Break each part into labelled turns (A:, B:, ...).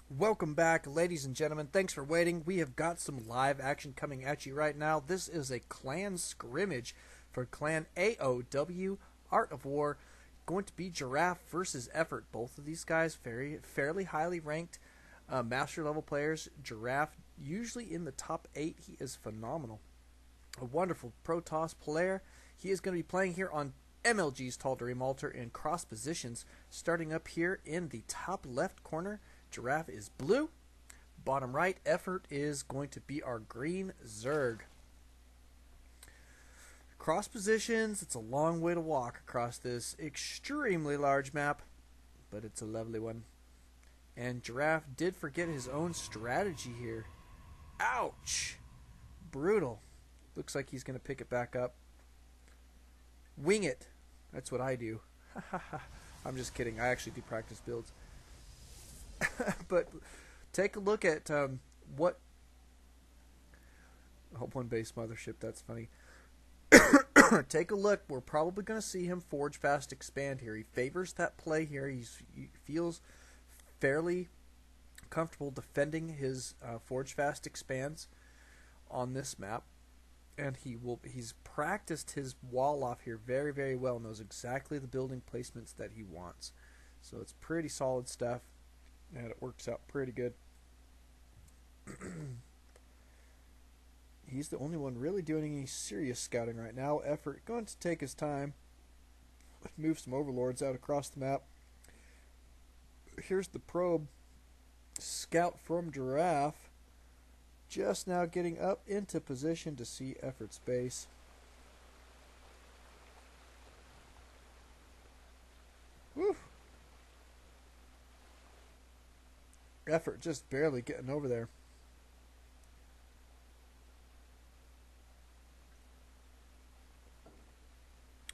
A: Welcome back, ladies and gentlemen. Thanks for waiting. We have got some live action coming at you right now. This is a clan scrimmage for Clan AOW Art of War. Going to be Giraffe versus Effort. Both of these guys fairly highly ranked master level players. Giraffe usually in the top 8. He is phenomenal. A wonderful Protoss player. He is going to be playing here on MLG's Tall Dream Altar in cross positions. Starting up here in the top left corner, Giraffe is blue. Bottom right, Effort is going to be our green Zerg. Cross positions, it's a long way to walk across this extremely large map, but it's a lovely one. And Giraffe did forget his own strategy here. Ouch! Brutal. Looks like he's going to pick it back up. Wing it. That's what I do. I'm just kidding. I actually do practice builds. But take a look at what... Oh, one base mothership. That's funny. Take a look. We're probably going to see him forge fast expand here. He favors that play here. He feels fairly comfortable defending his forge fast expands on this map. And he's practiced his wall off here very, very well. Knows exactly the building placements that he wants. So it's pretty solid stuff. And it works out pretty good. He's the only one really doing any serious scouting right now. Effort going to take his time. Move some overlords out across the map. Here's the probe. Scout from Giraffe. Just now getting up into position to see Effort's base. Woo! Effort just barely getting over there.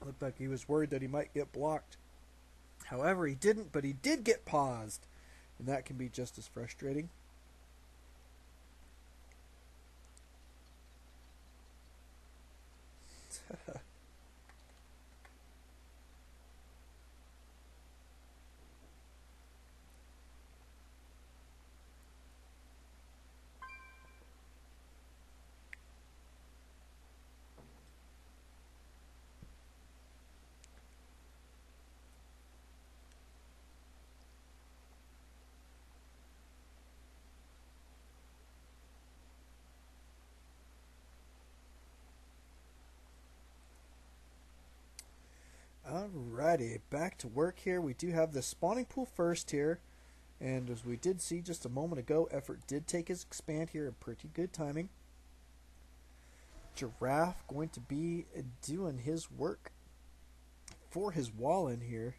A: Looked like he was worried that he might get blocked. However, he didn't, but he did get paused. And that can be just as frustrating. Alrighty, back to work here. We do have the spawning pool first here. And as we did see just a moment ago, Effort did take his expand here in pretty good timing. Giraffe going to be doing his work for his wall in here.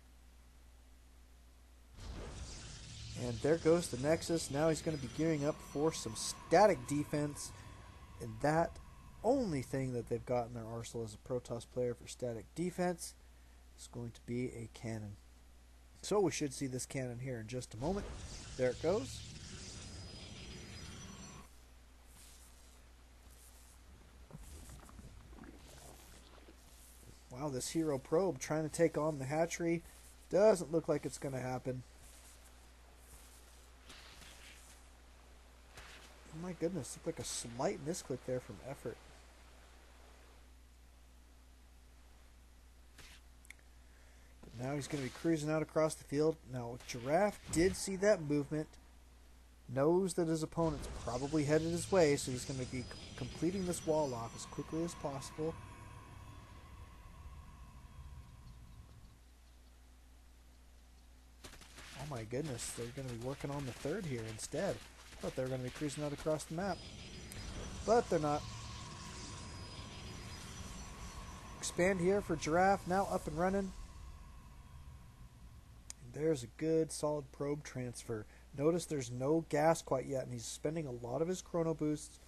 A: And there goes the Nexus. Now he's going to be gearing up for some static defense. And that only thing that they've got in their arsenal as a Protoss player for static defense is going to be a cannon. So we should see this cannon here in just a moment. There it goes. Wow, this hero probe trying to take on the hatchery. Doesn't look like it's going to happen. Oh my goodness, looked like a slight misclick there from Effort. But now he's going to be cruising out across the field. Now, Giraffe did see that movement. Knows that his opponent's probably headed his way, so he's going to be completing this wall off as quickly as possible. Oh my goodness, they're going to be working on the third here instead. I thought they were going to be cruising out across the map. But they're not. Expand here for Giraffe, now up and running. And there's a good solid probe transfer. Notice there's no gas quite yet, and he's spending a lot of his chrono boosts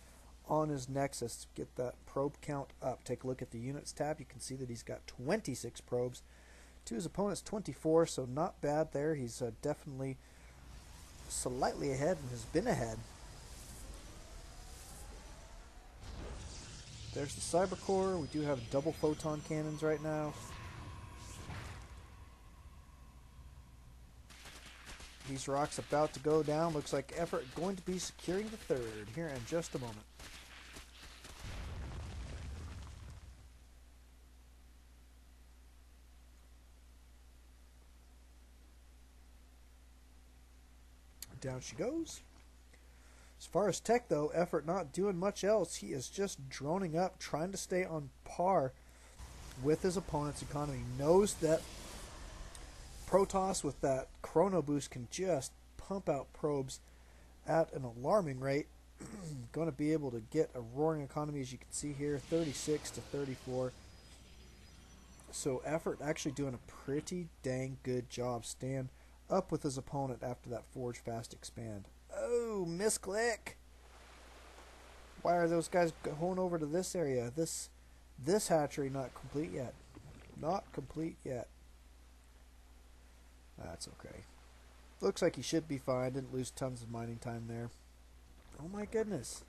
A: on his Nexus to get that probe count up. Take a look at the units tab. You can see that he's got 26 probes. To his opponent's 24, so not bad there. He's definitely slightly ahead and has been ahead. There's the Cyber Core. We do have double photon cannons right now. These rocks about to go down. Looks like Effort going to be securing the third here in just a moment. Down she goes. As far as tech, though, Effort not doing much else. He is just droning up, trying to stay on par with his opponent's economy. Knows that Protoss with that chrono boost can just pump out probes at an alarming rate. Going to be able to get a roaring economy, as you can see here, 36 to 34. So Effort actually doing a pretty dang good job staying up with his opponent after that Forge Fast expand. Oh, misclick! Why are those guys going over to this area? This hatchery not complete yet. Not complete yet. That's okay. Looks like he should be fine. Didn't lose tons of mining time there. Oh my goodness.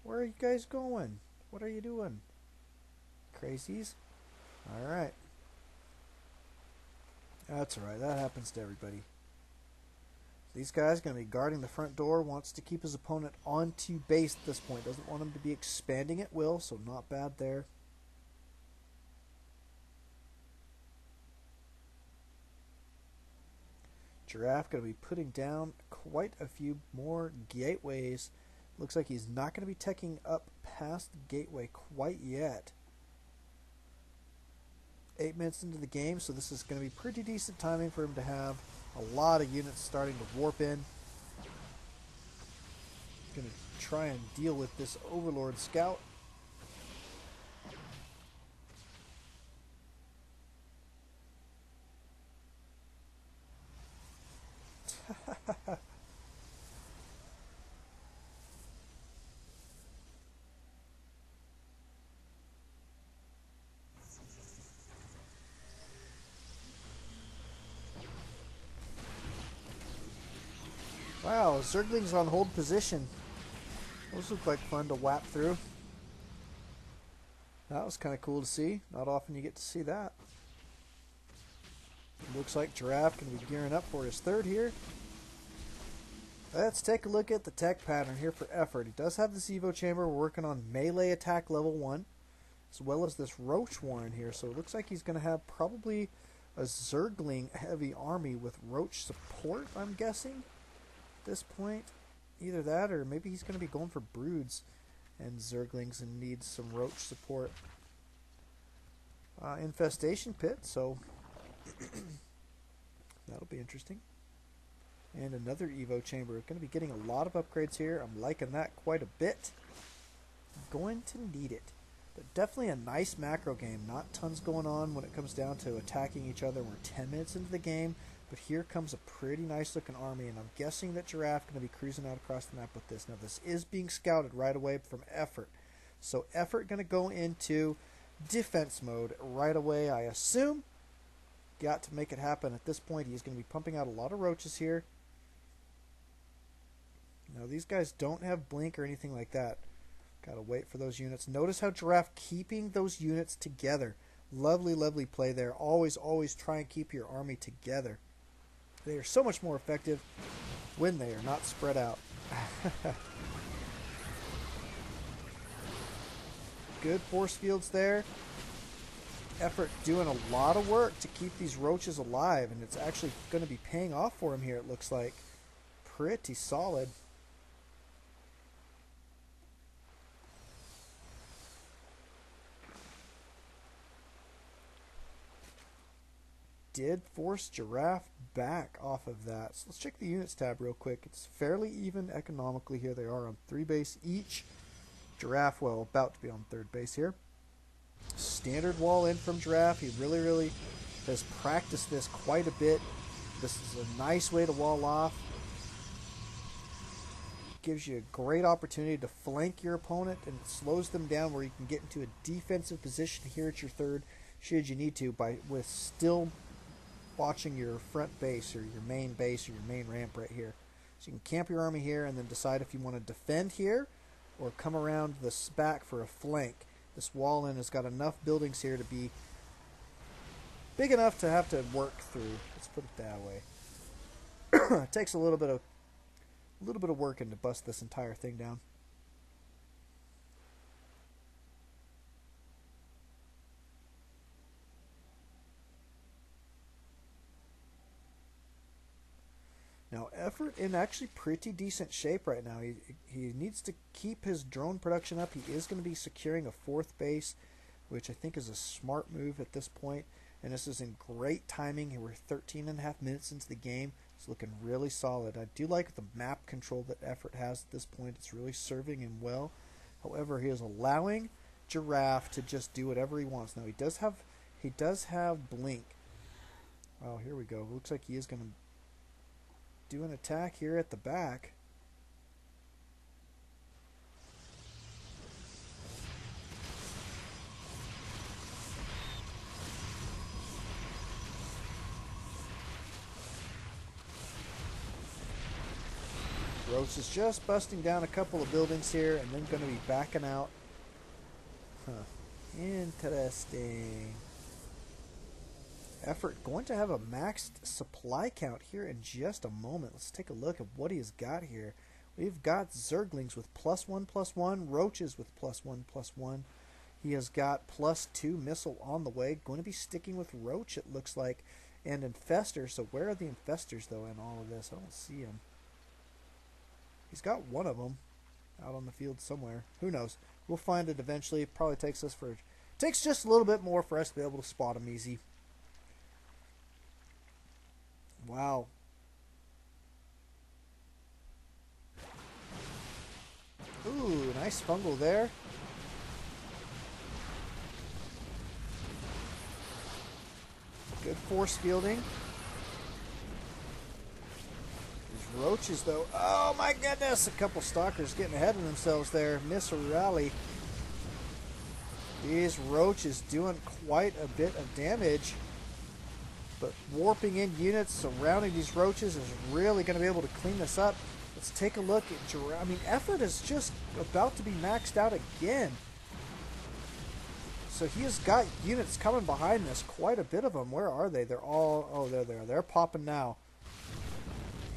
A: Where are you guys going? What are you doing? Crazies? Alright. That's alright. That happens to everybody. These guys going to be guarding the front door. Wants to keep his opponent onto base at this point. Doesn't want him to be expanding at will, so not bad there. Giraffe going to be putting down quite a few more gateways. Looks like he's not going to be teching up past the gateway quite yet. 8 minutes into the game, so this is going to be pretty decent timing for him to have a lot of units starting to warp in. Going to try and deal with this Overlord Scout. Wow, Zergling's on hold position. Those look like fun to whap through. That was kind of cool to see. Not often you get to see that. Looks like Giraffe can be gearing up for his third here. Let's take a look at the tech pattern here for Effort. He does have this Evo Chamber. We're working on melee attack level 1, as well as this Roach Warren here. So it looks like he's going to have probably a Zergling heavy army with Roach support, I'm guessing. At this point, either that or maybe he's going to be going for broods and Zerglings and needs some Roach support. Infestation pit, so that'll be interesting. And another Evo chamber. We're going to be getting a lot of upgrades here. I'm liking that quite a bit. Going to need it. But definitely a nice macro game. Not tons going on when it comes down to attacking each other. We're 10 minutes into the game. But here comes a pretty nice looking army, and I'm guessing that Giraffe going to be cruising out across the map with this. Now this is being scouted right away from Effort. So Effort going to go into defense mode right away, I assume. Got to make it happen at this point. He's going to be pumping out a lot of roaches here. Now these guys don't have blink or anything like that. Got to wait for those units. Notice how Giraffe keeping those units together. Lovely, lovely play there. Always, always try and keep your army together. They are so much more effective when they are not spread out. Good force fields there. Effort doing a lot of work to keep these roaches alive, and it's actually going to be paying off for him here, it looks like. Pretty solid. Did force Giraffe back off of that. So let's check the units tab real quick. It's fairly even economically here. They are on 3 base each. Giraffe, well, about to be on 3rd base here. Standard wall in from Giraffe. He really, really has practiced this quite a bit. This is a nice way to wall off. Gives you a great opportunity to flank your opponent, and it slows them down where you can get into a defensive position here at your 3rd should you need to, with still watching your front base or your main base or your main ramp right here. So you can camp your army here and then decide if you want to defend here or come around this back for a flank. This wall in has got enough buildings here to be big enough to have to work through. Let's put it that way. It takes a little bit of working to bust this entire thing down. Now, Effort in actually pretty decent shape right now. He needs to keep his drone production up. He is going to be securing a 4th base, which I think is a smart move at this point. And this is in great timing. We're 13.5 minutes into the game. It's looking really solid. I do like the map control that Effort has at this point. It's really serving him well. However, he is allowing Giraffe to just do whatever he wants. Now, he does have Blink. Oh, here we go. Looks like he is going to do an attack here at the back. Roach is just busting down a couple of buildings here and then going to be backing out. Interesting. Effort going to have a maxed supply count here in just a moment. Let's take a look at what he has got here. We've got Zerglings with +1/+1, Roaches with +1/+1. He has got +2 missile on the way. Going to be sticking with Roach, it looks like, and Infestors. So where are the Infestors, though, in all of this? I don't see him. He's got one of them out on the field somewhere. Who knows? We'll find it eventually. It probably takes just a little bit more for us to be able to spot him easy. Wow. Ooh, nice fungal there. Good force fielding. These Roaches, though. Oh, my goodness. A couple Stalkers getting ahead of themselves there. Miss a rally. These Roaches doing quite a bit of damage. But warping in units surrounding these Roaches is really going to be able to clean this up. Let's take a look at Giraffe. I mean, Effort is just about to be maxed out again. So he has got units coming behind this. Quite a bit of them. Where are they? They're all... Oh, they're there. They're popping now.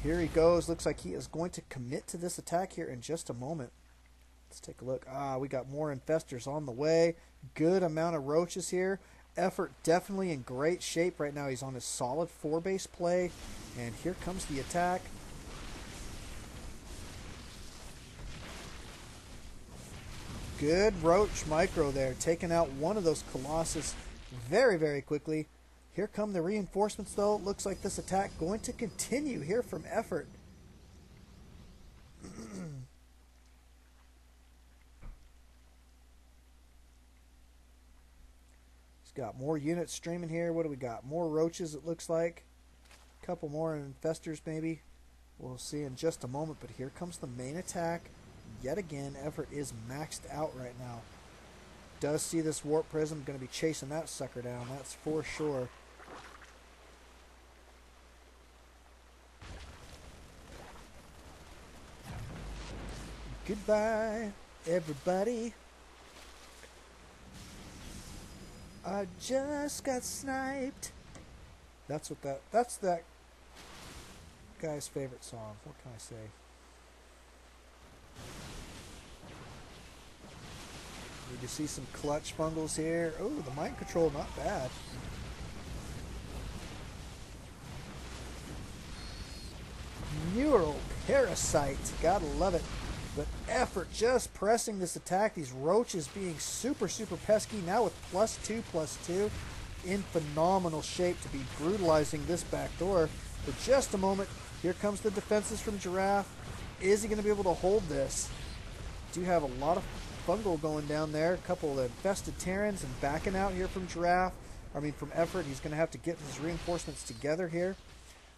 A: Here he goes. Looks like he is going to commit to this attack here in just a moment. Let's take a look. We got more Infestors on the way. Good amount of Roaches here. Effort definitely in great shape right now. He's on his solid 4-base play. And here comes the attack. Good Roach micro there. Taking out one of those Colossus very, very quickly. Here come the reinforcements, though. Looks like this attack going to continue here from Effort. Got more units streaming here. What do we got? More Roaches, it looks like. A couple more Infestors, maybe. We'll see in just a moment. But here comes the main attack. Yet again, Effort is maxed out right now. Does see this Warp Prism. Going to be chasing that sucker down. That's for sure. Goodbye, everybody. I just got sniped. That's that guy's favorite song. What can I say? Need to see some clutch fungals here. Oh, the mind control, not bad. Neural Parasite. Gotta love it. But Effort just pressing this attack. These Roaches being super, super pesky. Now with +2/+2 in phenomenal shape to be brutalizing this back door. For just a moment, here comes the defenses from Giraffe. Is he going to be able to hold this? Do have a lot of fungal going down there. A couple of infested Terrans and backing out here from from Effort. He's going to have to get his reinforcements together here.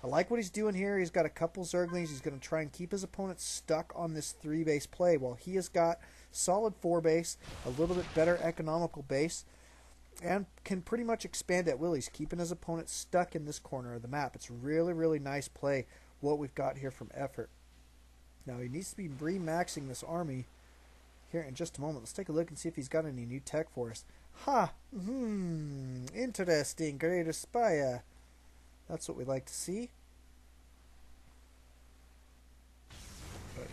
A: I like what he's doing here. He's got a couple Zerglings. He's going to try and keep his opponent stuck on this 3-base play while he has got solid 4-base, a little bit better economical base, and can pretty much expand at will. He's keeping his opponent stuck in this corner of the map. It's really, really nice play what we've got here from Effort. Now he needs to be re-maxing this army here in just a moment. Let's take a look and see if he's got any new tech for us. Interesting. Greater Spire. That's what we like to see.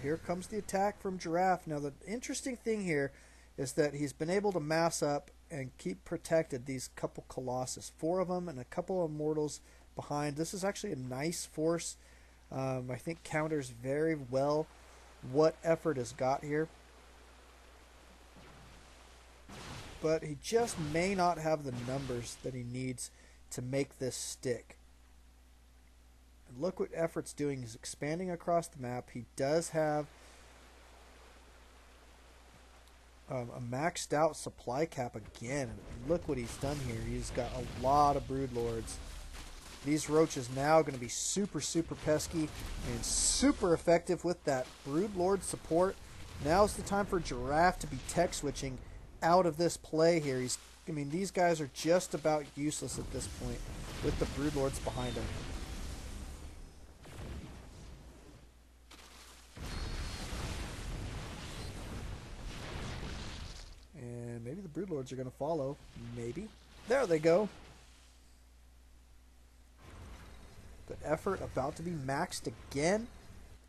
A: here comes the attack from Giraffe. Now the interesting thing here is that he's been able to mass up and keep protected these couple Colossus. 4 of them and a couple of Immortals behind. This is actually a nice force. I think counters very well what Effort has got here. But he just may not have the numbers that he needs to make this stick. And look what Effort's doing. He's expanding across the map. He does have a maxed out supply cap again. And look what he's done here. He's got a lot of Broodlords. These roaches now going to be super pesky and super effective with that Broodlord support. Now's the time for Giraffe to be tech switching out of this play here. These guys are just about useless at this point with the Broodlords behind him. And maybe the Broodlords are going to follow. Maybe. There they go. But Effort about to be maxed again.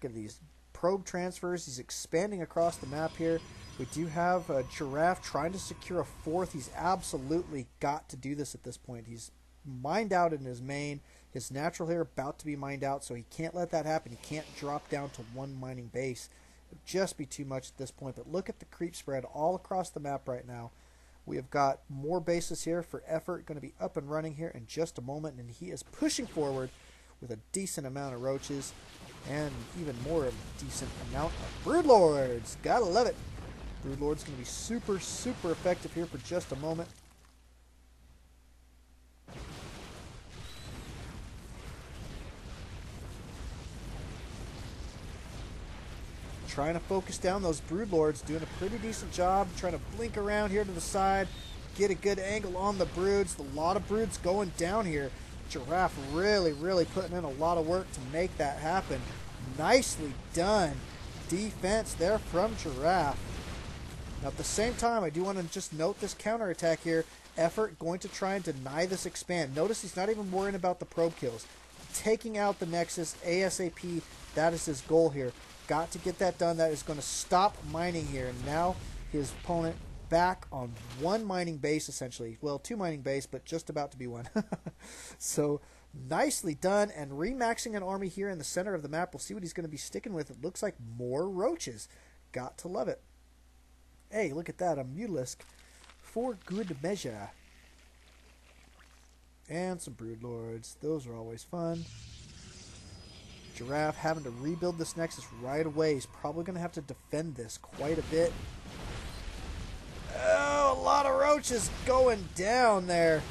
A: Look at these probe transfers. He's expanding across the map here. We do have a Giraffe trying to secure a 4th. He's absolutely got to do this at this point. He's mined out in his main. His natural here about to be mined out, so he can't let that happen. He can't drop down to 1 mining base. It would just be too much at this point. But look at the creep spread all across the map right now. We have got more bases here for Effort. Going to be up and running here in just a moment, and he is pushing forward with a decent amount of roaches and even more of a decent amount of Broodlords. Gotta love it. Broodlord's going to be super effective here for just a moment. Trying to focus down those Broodlords, doing a pretty decent job, trying to blink around here to the side, get a good angle on the Broods. A lot of Broods going down here. Giraffe really putting in a lot of work to make that happen. Nicely done defense there from Giraffe. Now at the same time, I do want to just note this counterattack here. Effort going to try and deny this expand. Notice he's not even worrying about the probe kills. Taking out the Nexus ASAP, that is his goal here. Got to get that done. That is going to stop mining here. And now his opponent back on 1 mining base essentially. Well, 2 mining base, but just about to be 1. So nicely done, and remaxing an army here in the center of the map. We'll see what he's going to be sticking with. It looks like more roaches. Got to love it. Hey, look at that, a Mutalisk for good measure. And some Broodlords. Those are always fun. Giraffe having to rebuild this Nexus right away. He's probably going to have to defend this quite a bit. Oh, a lot of roaches going down there.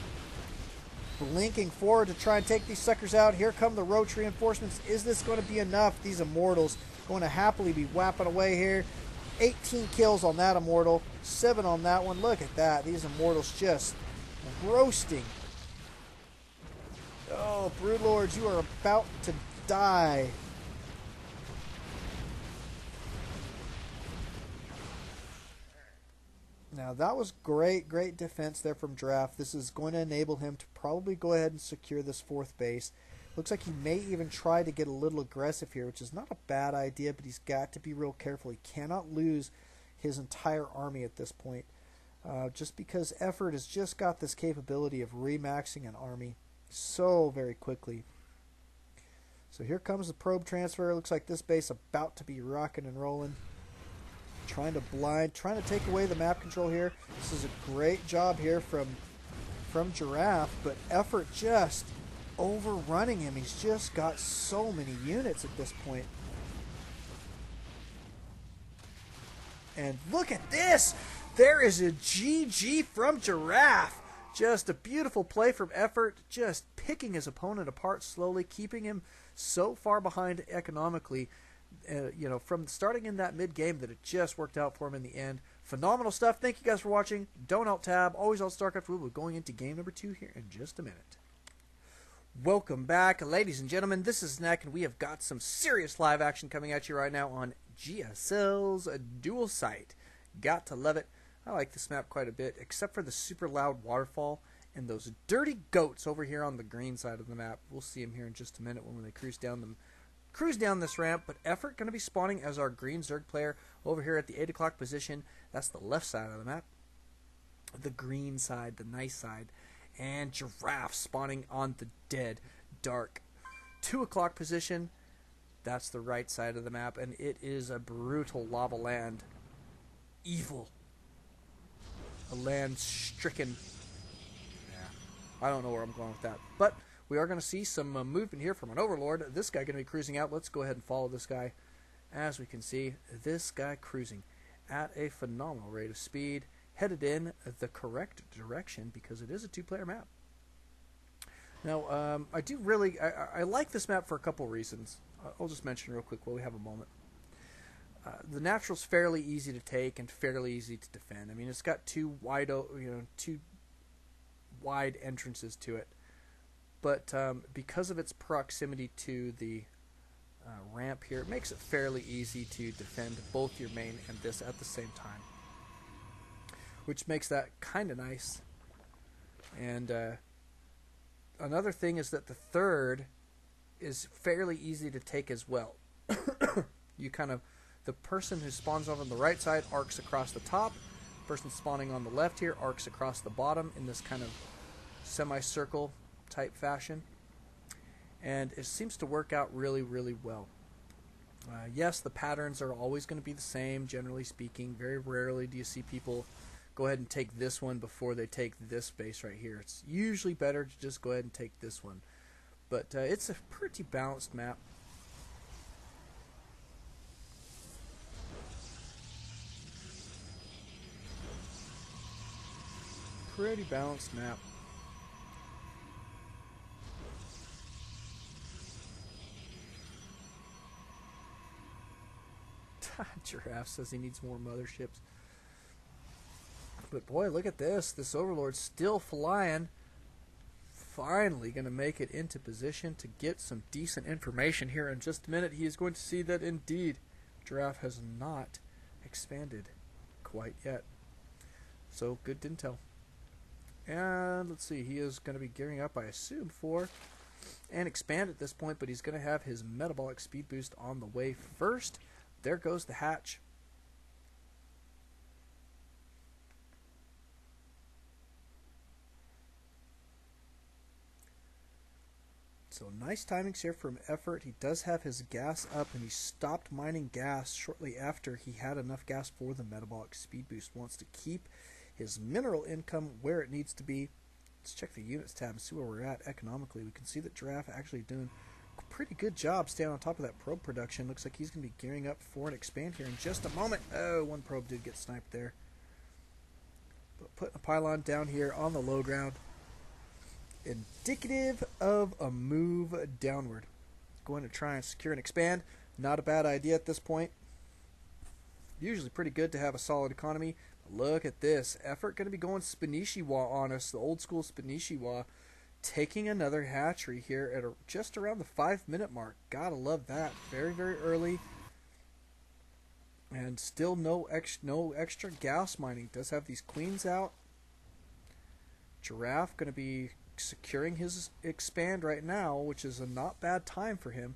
A: Blinking forward to try and take these suckers out. Here come the roach reinforcements. Is this going to be enough? These Immortals going to happily be whapping away here. 18 kills on that Immortal. 7 on that one. Look at that. These Immortals just roasting. Oh, Broodlords, you are about to die. Now that was great defense there from Giraffe. This is going to enable him to probably go ahead and secure this 4th base. Looks like he may even try to get a little aggressive here, which is not a bad idea, but he's got to be real careful. He cannot lose his entire army at this point, just because Effort has just got this capability of remaxing an army so very quickly. So here comes the probe transfer. Looks like this base about to be rocking and rolling. Trying to blind, trying to take away the map control here. This is a great job here from Giraffe, but Effort just overrunning him. He's just got so many units at this point. And look at this! There is a GG from Giraffe. Just a beautiful play from Effort, just picking his opponent apart slowly, keeping him so far behind economically. From starting in that mid-game that it just worked out for him in the end. Phenomenal stuff. Thank you guys for watching. Don't alt-tab. Always alt Starcraft. We're going into game number 2 here in just a minute. Welcome back, ladies and gentlemen. This is Neck, and we have got some serious live action coming at you right now on GSL's dual site. Got to love it. I like this map quite a bit, except for the super loud waterfall and those dirty goats over here on the green side of the map. We'll see them here in just a minute when they cruise down cruise down this ramp, but Effort going to be spawning as our green Zerg player over here at the 8 o'clock position. That's the left side of the map. The green side, the nice side. And Giraffe spawning on the dead, dark 2 o'clock position. That's the right side of the map, and it is a brutal lava land. Evil. A land stricken. Yeah, I don't know where I'm going with that. But we are going to see some movement here from an Overlord. This guy going to be cruising out. Let's go ahead and follow this guy. As we can see, this guy cruising at a phenomenal rate of speed, headed in the correct direction because it is a 2-player map. Now, I like this map for a couple reasons. I'll just mention real quick while we have a moment. The natural's fairly easy to take and fairly easy to defend. I mean, it's got two wide entrances to it, but because of its proximity to the ramp here, it makes it fairly easy to defend both your main and this at the same time, which makes that kind of nice. And another thing is that the third is fairly easy to take as well. The person who spawns on the right side arcs across the top. The person spawning on the left here arcs across the bottom in this kind of semicircle type fashion. And it seems to work out really, really well. Yes, the patterns are always going to be the same, generally speaking. Very rarely do you see people go ahead and take this one before they take this base right here. It's usually better to just go ahead and take this one. But it's a pretty balanced map. Pretty balanced map. Giraffe says he needs more motherships. But boy, look at this. This Overlord's still flying. Finally going to make it into position to get some decent information here in just a minute. He is going to see that indeed Giraffe has not expanded quite yet. So good intel. And let's see, he is going to be gearing up, I assume, for an expand at this point, but he's going to have his metabolic speed boost on the way first. There goes the hatch. So nice timings here from Effort. He does have his gas up, and he stopped mining gas shortly after he had enough gas for the metabolic speed boost. Wants to keep his mineral income where it needs to be. Let's check the units tab and see where we're at economically. We can see that Giraffe actually doing a pretty good job staying on top of that probe production. Looks like he's going to be gearing up for an expand here in just a moment. Oh, one probe did get sniped there. But putting a pylon down here on the low ground, indicative of a move downward. Going to try and secure an expand. Not a bad idea at this point. Usually pretty good to have a solid economy. Look at this. Effort going to be going Spanishiwa on us. The old school Spanishiwa. Taking another hatchery here at just around the 5-minute mark. Gotta love that. Very, very early. And still no extra gas mining. Does have these queens out. Giraffe going to be securing his expand right now, which is a not bad time for him.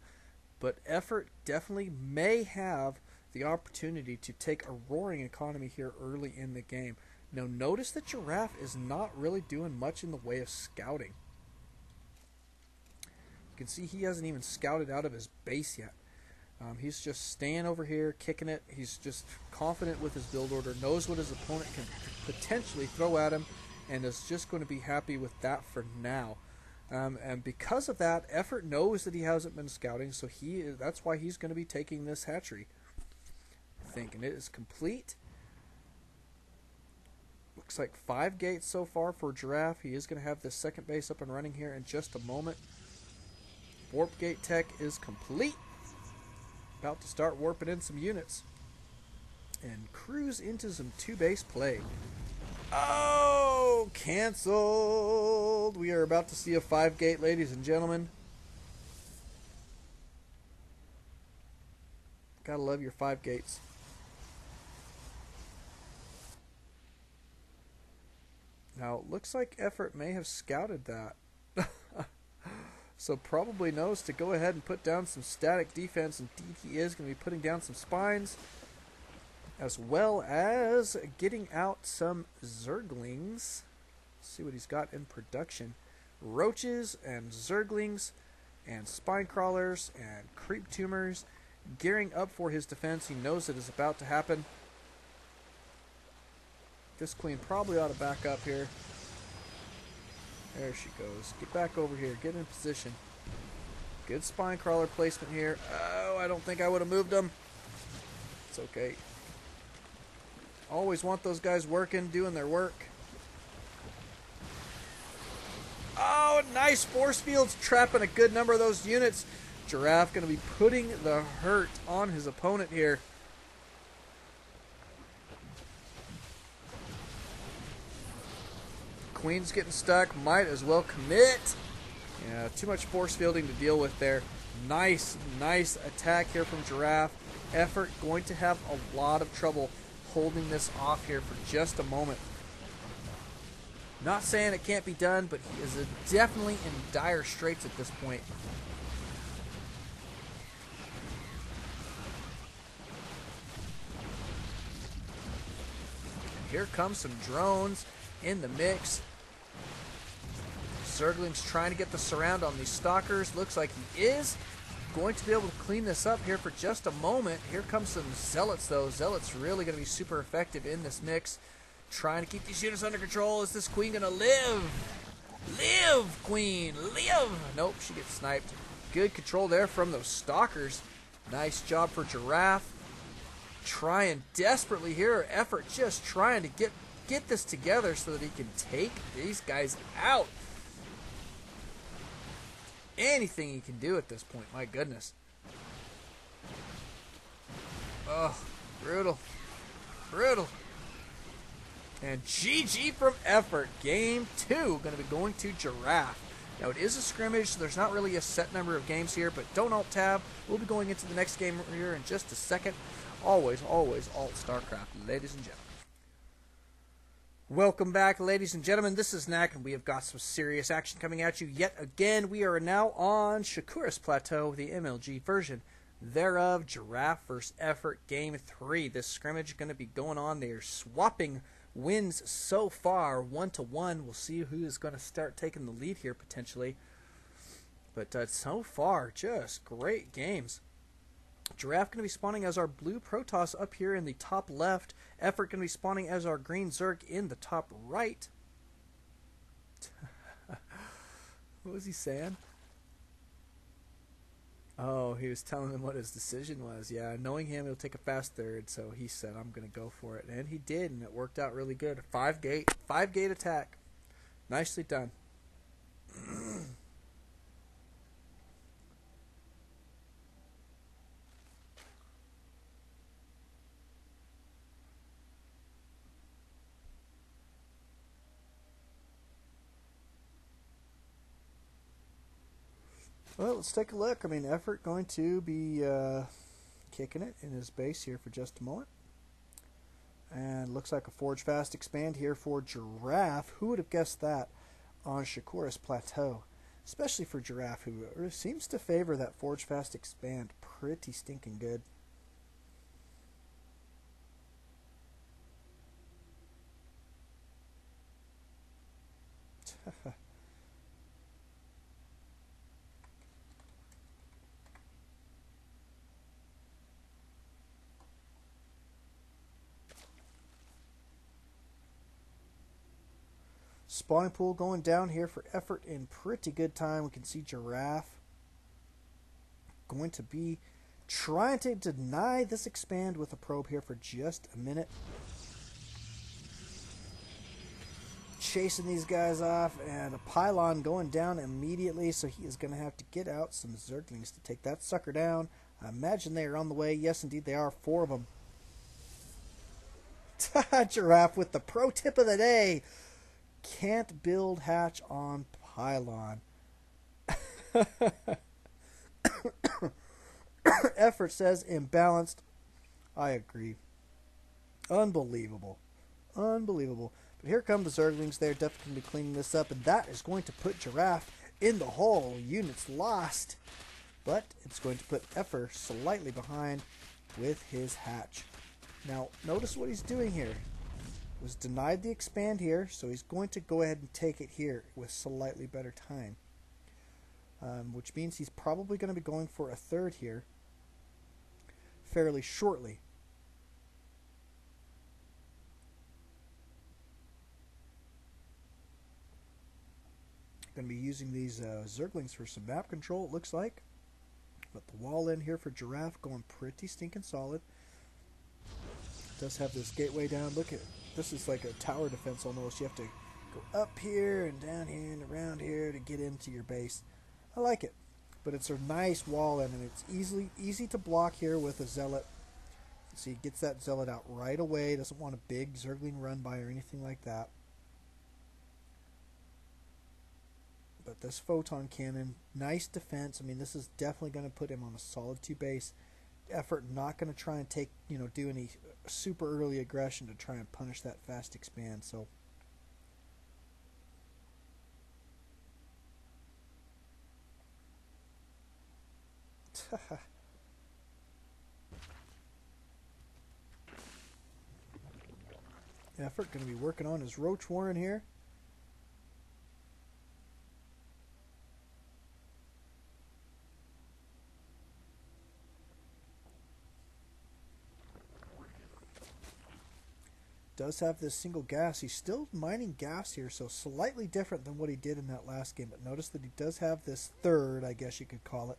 A: But Effort definitely may have the opportunity to take a roaring economy here early in the game. Now notice that Giraffe is not really doing much in the way of scouting. You can see he hasn't even scouted out of his base yet. He's just staying over here, kicking it. He's just confident with his build order, knows what his opponent can potentially throw at him, and is just going to be happy with that for now. And because of that, Effort knows that he hasn't been scouting, so that's why he's going to be taking this hatchery. And it is complete. Looks like 5 gates so far for Giraffe. He is going to have this second base up and running here in just a moment. Warp gate tech is complete. About to start warping in some units and cruise into some 2-base play. Oh, canceled. We are about to see a 5 gate, ladies and gentlemen. Gotta love your 5 gates. Now, it looks like Effort may have scouted that. So probably knows to go ahead and put down some static defense. Indeed, he is going to be putting down some spines, as well as getting out some zerglings. Let's see what he's got in production. Roaches and zerglings and spine crawlers and creep tumors, gearing up for his defense. He knows it is about to happen. This queen probably ought to back up here. There she goes. Get back over here. Get in position. Good spine crawler placement here. Oh, I don't think I would have moved them. It's okay. Always want those guys working, doing their work. Oh, nice force fields, trapping a good number of those units. Giraffe going to be putting the hurt on his opponent here. Queen's getting stuck. Might as well commit. Yeah, too much force fielding to deal with there. Nice attack here from Giraffe. Effort going to have a lot of trouble holding this off here for just a moment. Not saying it can't be done, but he is definitely in dire straits at this point. And here comes some drones in the mix. Zergling's trying to get the surround on these stalkers. Looks like he is going to be able to clean this up here for just a moment. Here comes some zealots, though. Zealots really going to be super effective in this mix. Trying to keep these units under control. Is this queen going to live? Live, queen, live! Nope, she gets sniped. Good control there from those stalkers. Nice job for Giraffe. Trying desperately here. Effort just trying to get this together so that he can take these guys out. Anything he can do at this point, my goodness. Oh, brutal. Brutal. And GG from Effort. Game 2 going to be going to Giraffe. Now, it is a scrimmage, so there's not really a set number of games here, but don't alt-tab. We'll be going into the next game here in just a second. Always, always alt Starcraft, ladies and gentlemen. Welcome back, ladies and gentlemen. This is Knack, and we have got some serious action coming at you yet again. We are now on Shakuras Plateau, the MLG version thereof. Giraffe vs. Effort, Game 3. This scrimmage is going to be going on. They are swapping wins so far, 1-1. We'll see who is going to start taking the lead here, potentially. But so far, just great games. Giraffe going to be spawning as our blue Protoss up here in the top left. Effort going to be spawning as our green Zerg in the top right. What was he saying? Oh, he was telling them what his decision was. Yeah, knowing him, he'll take a fast third, so he said, I'm going to go for it. And he did, and it worked out really good. Five gate attack. Nicely done. Well, let's take a look. I mean, Effort going to be kicking it in his base here for just a moment. And looks like a Forge Fast Expand here for Giraffe. Who would have guessed that on Shakuras Plateau? Especially for Giraffe, who seems to favor that Forge Fast Expand pretty stinking good. Spawning pool going down here for Effort in pretty good time. We can see Giraffe going to be trying to deny this expand with a probe here for just a minute. Chasing these guys off, and a pylon going down immediately, so he is going to have to get out some Zerglings to take that sucker down. I imagine they are on the way. Yes, indeed, they are. 4 of them. Giraffe with the pro tip of the day. Can't build hatch on pylon. Effort says imbalanced. I agree. Unbelievable. Unbelievable. But here come the Zerglings. They're definitely going to be cleaning this up, and that is going to put Giraffe in the hole. Units lost. But it's going to put Effer slightly behind with his hatch. Now, notice what he's doing here. He was denied the expand here, so he's going to go ahead and take it here with slightly better time. Which means he's probably going to be going for a third here fairly shortly. Going to be using these Zerglings for some map control, it looks like. But the wall in here for Giraffe going pretty stinking solid. Does have this gateway down. Look at this, is like a tower defense almost. You have to go up here and down here and around here to get into your base. I like it, but it's a nice wall in, and it's easy to block here with a Zealot. See, he gets that Zealot out right away. Doesn't want a big Zergling run by or anything like that. But this Photon Cannon, nice defense. I mean, this is definitely going to put him on a solid 2 base. Effort not going to try and take, do any super early aggression to try and punish that fast expand. So Effort going to be working on his Roach Warren here. Does have this single gas. He's still mining gas here, so slightly different than what he did in that last game. But notice that he does have this third, I guess you could call it.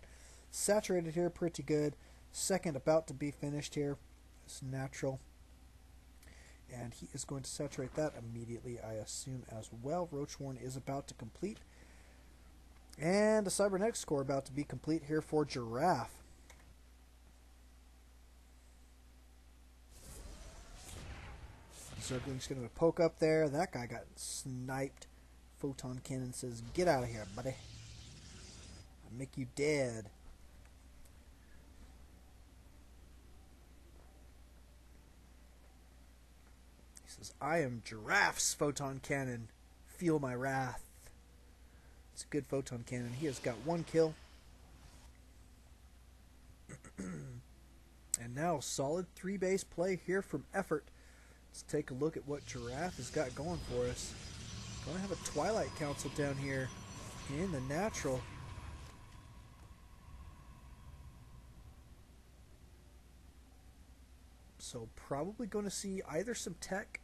A: Saturated here pretty good. Second about to be finished here. It's natural. And he is going to saturate that immediately, I assume, as well. Roach Warren is about to complete. And a cybernetics core about to be complete here for Giraffe. Zergling's going to poke up there. That guy got sniped. Photon Cannon says, "Get out of here, buddy. I'll make you dead." He says, "I am Giraffe's Photon Cannon. Feel my wrath." It's a good Photon Cannon. He has got 1 kill. And now solid 3 base play here from Effort. Let's take a look at what Giraffe has got going for us. Going to have a Twilight Council down here in the natural. So probably going to see either some tech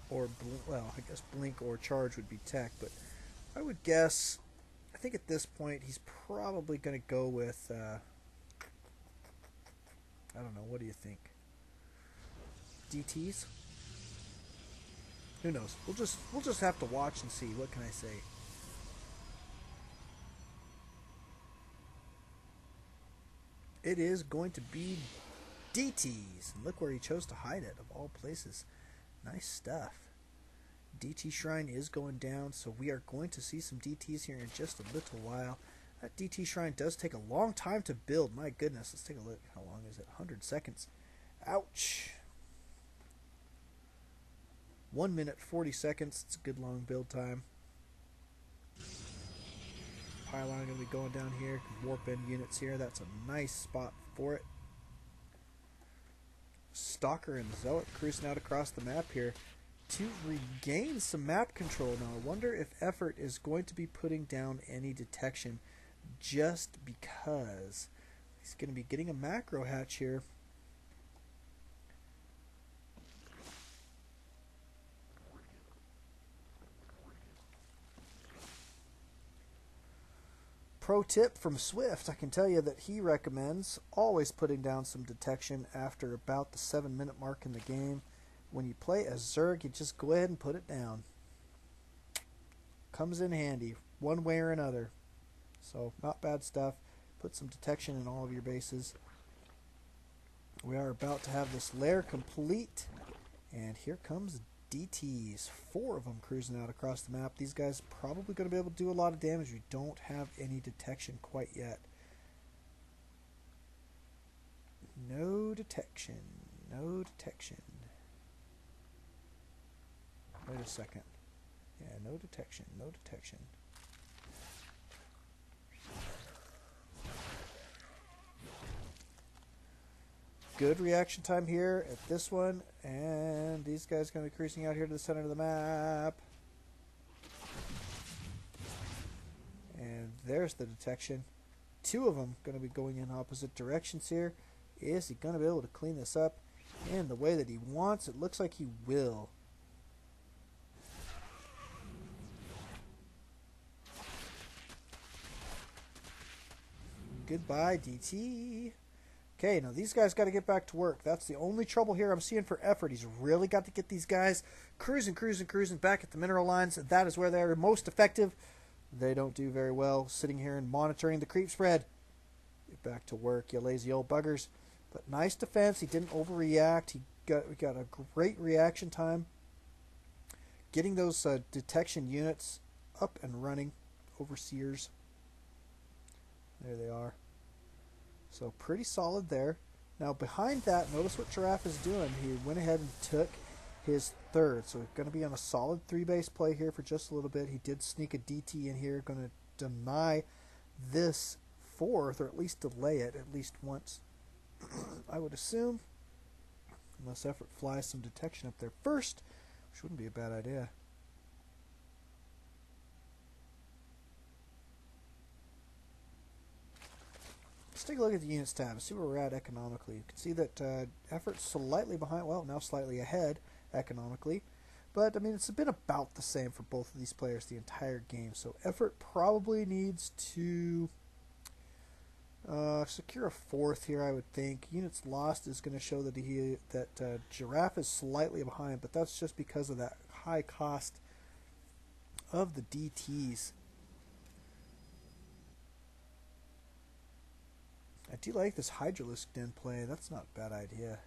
A: or, well, I guess blink or charge would be tech, but I would guess, I think at this point he's probably going to go with, I don't know, what do you think? DTs? Who knows? We'll just have to watch and see. What can I say? It is going to be DTs. And look where he chose to hide it, of all places. Nice stuff. DT Shrine is going down, so we are going to see some DTs here in just a little while. That DT Shrine does take a long time to build. My goodness, let's take a look. How long is it? 100 seconds. Ouch. 1 minute 40 seconds. It's a good long build time. Pylon going to be going down here. Can warp in units here. That's a nice spot for it. Stalker and Zealot cruising out across the map here to regain some map control. Now I wonder if Effort is going to be putting down any detection, just because he's going to be getting a macro hatch here. Pro tip from Swift, I can tell you that he recommends always putting down some detection after about the 7-minute mark in the game. When you play as Zerg, you just go ahead and put it down. Comes in handy, one way or another. So, not bad stuff. Put some detection in all of your bases. We are about to have this lair complete. And here comes DTs. 4 of them cruising out across the map. These guys probably going to be able to do a lot of damage. We don't have any detection quite yet. No detection. No detection. Wait a second. Yeah, no detection. No detection. good reaction time here at this one. And these guys are going to be cruising out here to the center of the map. And there's the detection. Two of them going to be going in opposite directions here. Is he going to be able to clean this up in the way that he wants? It looks like he will. Goodbye, DT. Okay, now these guys got to get back to work. That's the only trouble here I'm seeing for Effort. He's really got to get these guys cruising back at the mineral lines. That is where they're most effective. They don't do very well sitting here and monitoring the creep spread. Get back to work, you lazy old buggers. But nice defense. He didn't overreact. We got a great reaction time. Getting those detection units up and running. Overseers. There they are. So pretty solid there. Now behind that, notice what Giraffe is doing. He went ahead and took his third. So we're going to be on a solid 3-base play here for just a little bit. He did sneak a DT in here. Going to deny this fourth, or at least delay it at least once. I would assume. Unless Effort flies some detection up there first, which wouldn't be a bad idea. Let's take a look at the units tab and see where we're at economically. You can see that Effort's slightly behind, well, now slightly ahead economically. But, I mean, it's been about the same for both of these players the entire game. So Effort probably needs to secure a fourth here, I would think. Units lost is going to show that Giraffe is slightly behind, but that's just because of that high cost of the DTs. I do like this Hydralisk Den play. That's not a bad idea.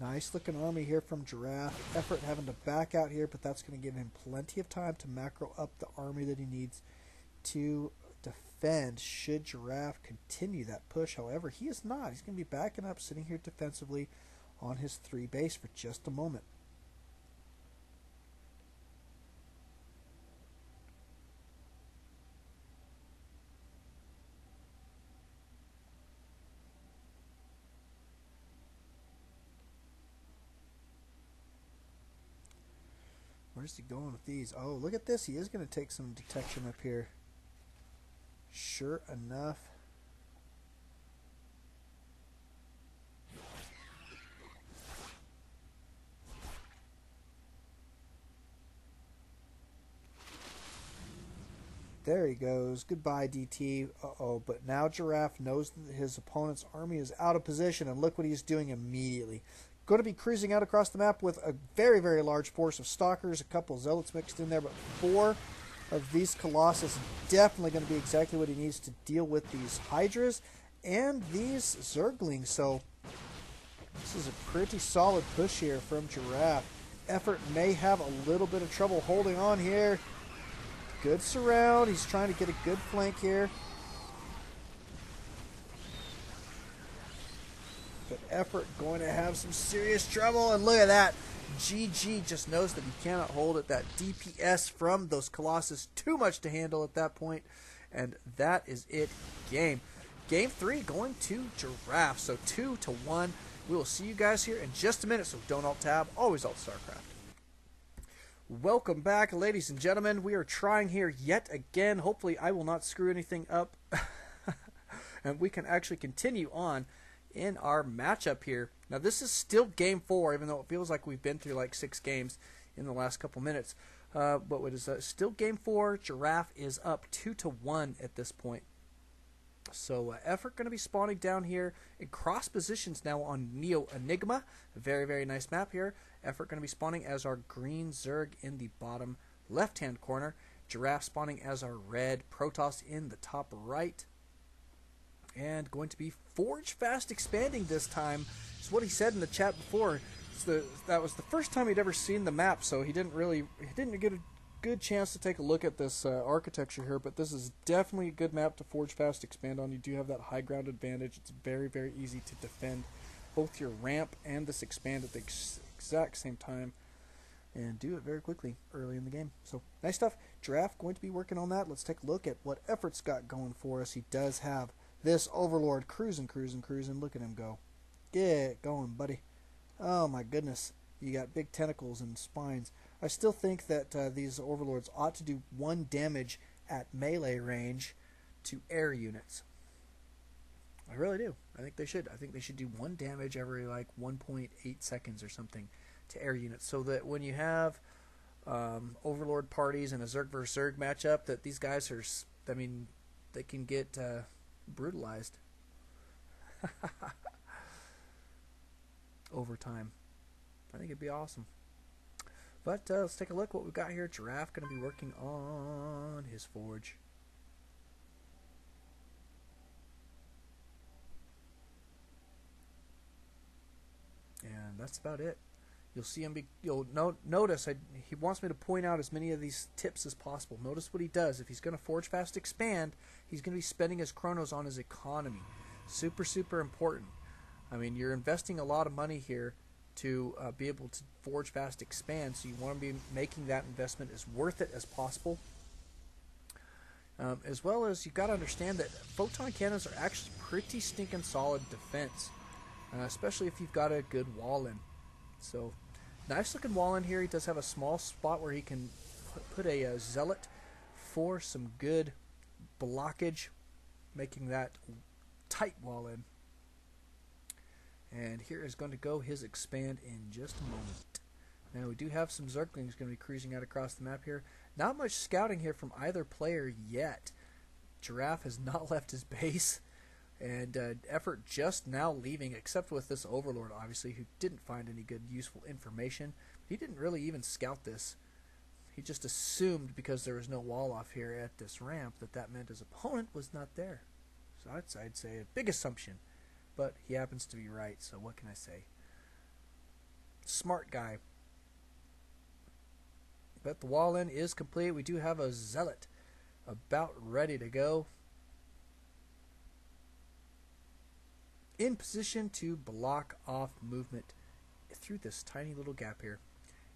A: Nice looking army here from Giraffe. Effort having to back out here, but that's going to give him plenty of time to macro up the army that he needs to defend should Giraffe continue that push. However, he is not. He's going to be backing up, sitting here defensively on his 3 base for just a moment. Where's he going with these? Oh, look at this. He is going to take some detection up here. Sure enough. There he goes. Goodbye, DT. Uh-oh. But now Giraffe knows that his opponent's army is out of position, and look what he's doing immediately. Going to be cruising out across the map with a very, very large force of stalkers, a couple zealots mixed in there, but 4 of these Colossus definitely going to be exactly what he needs to deal with these Hydras and these Zerglings. So this is a pretty solid push here from Giraffe. Effort may have a little bit of trouble holding on here. Good surround. He's trying to get a good flank here. But Effort going to have some serious trouble. And look at that. GG just knows that he cannot hold it. That DPS from those Colossus, too much to handle at that point. And that is it. Game 3 going to Giraffe. So 2-1. We will see you guys here in just a minute. So don't alt tab. Always alt Starcraft. Welcome back, ladies and gentlemen. We are trying here yet again. Hopefully I will not screw anything up. And we can actually continue on in our matchup here. Now this is still game 4, even though it feels like we've been through like 6 games in the last couple minutes. But it is still game 4. Giraffe is up 2-1 at this point. So Effort going to be spawning down here in cross positions now on Neo Enigma. A very, very nice map here. Effort going to be spawning as our green Zerg in the bottom left-hand corner. Giraffe spawning as our red Protoss in the top right. And going to be Forge Fast expanding this time. Is what he said in the chat before. That was the first time he'd ever seen the map, so he didn't get a good chance to take a look at this architecture here. But this is definitely a good map to Forge Fast expand on. You do have that high ground advantage. It's very, very easy to defend both your ramp and this expand at the exact same time, and do it very quickly early in the game. So nice stuff. Giraffe going to be working on that? Let's take a look at what Effort's got going for us. He does have this Overlord cruising. Look at him go. Get going, buddy. Oh my goodness. You got big tentacles and spines. I still think that these Overlords ought to do 1 damage at melee range to air units. I really do. I think they should. I think they should do 1 damage every like 1.8 seconds or something to air units, so that when you have Overlord parties and a Zerg vs Zerg matchup, that these guys are, I mean, they can get brutalized over time. I think it'd be awesome. But let's take a look what we've got here. Giraffe going to be working on his forge. And that's about it. You'll see him you'll notice he wants me to point out as many of these tips as possible. Notice what he does. If he's going to forge fast expand, he's going to be spending his chronos on his economy. Super important. I mean, you're investing a lot of money here to be able to forge fast expand, so you want to be making that investment as worth it as possible. As well as you've got to understand that photon cannons are actually pretty stinking solid defense, especially if you've got a good wall in. So, nice looking wall in here. He does have a small spot where he can put a zealot for some good blockage, making that tight wall in. And here is going to go his expand in just a moment. Now we do have some Zerglings going to be cruising out across the map here. Not much scouting here from either player yet. Giraffe has not left his base, and Effort just now leaving, except with this Overlord, obviously, who didn't find any good useful information. He didn't really even scout this. He just assumed, because there was no wall off here at this ramp, that meant his opponent was not there. So I'd say a big assumption. But he happens to be right, so what can I say? Smart guy. But the wall in is complete. We do have a zealot about ready to go, in position to block off movement through this tiny little gap here.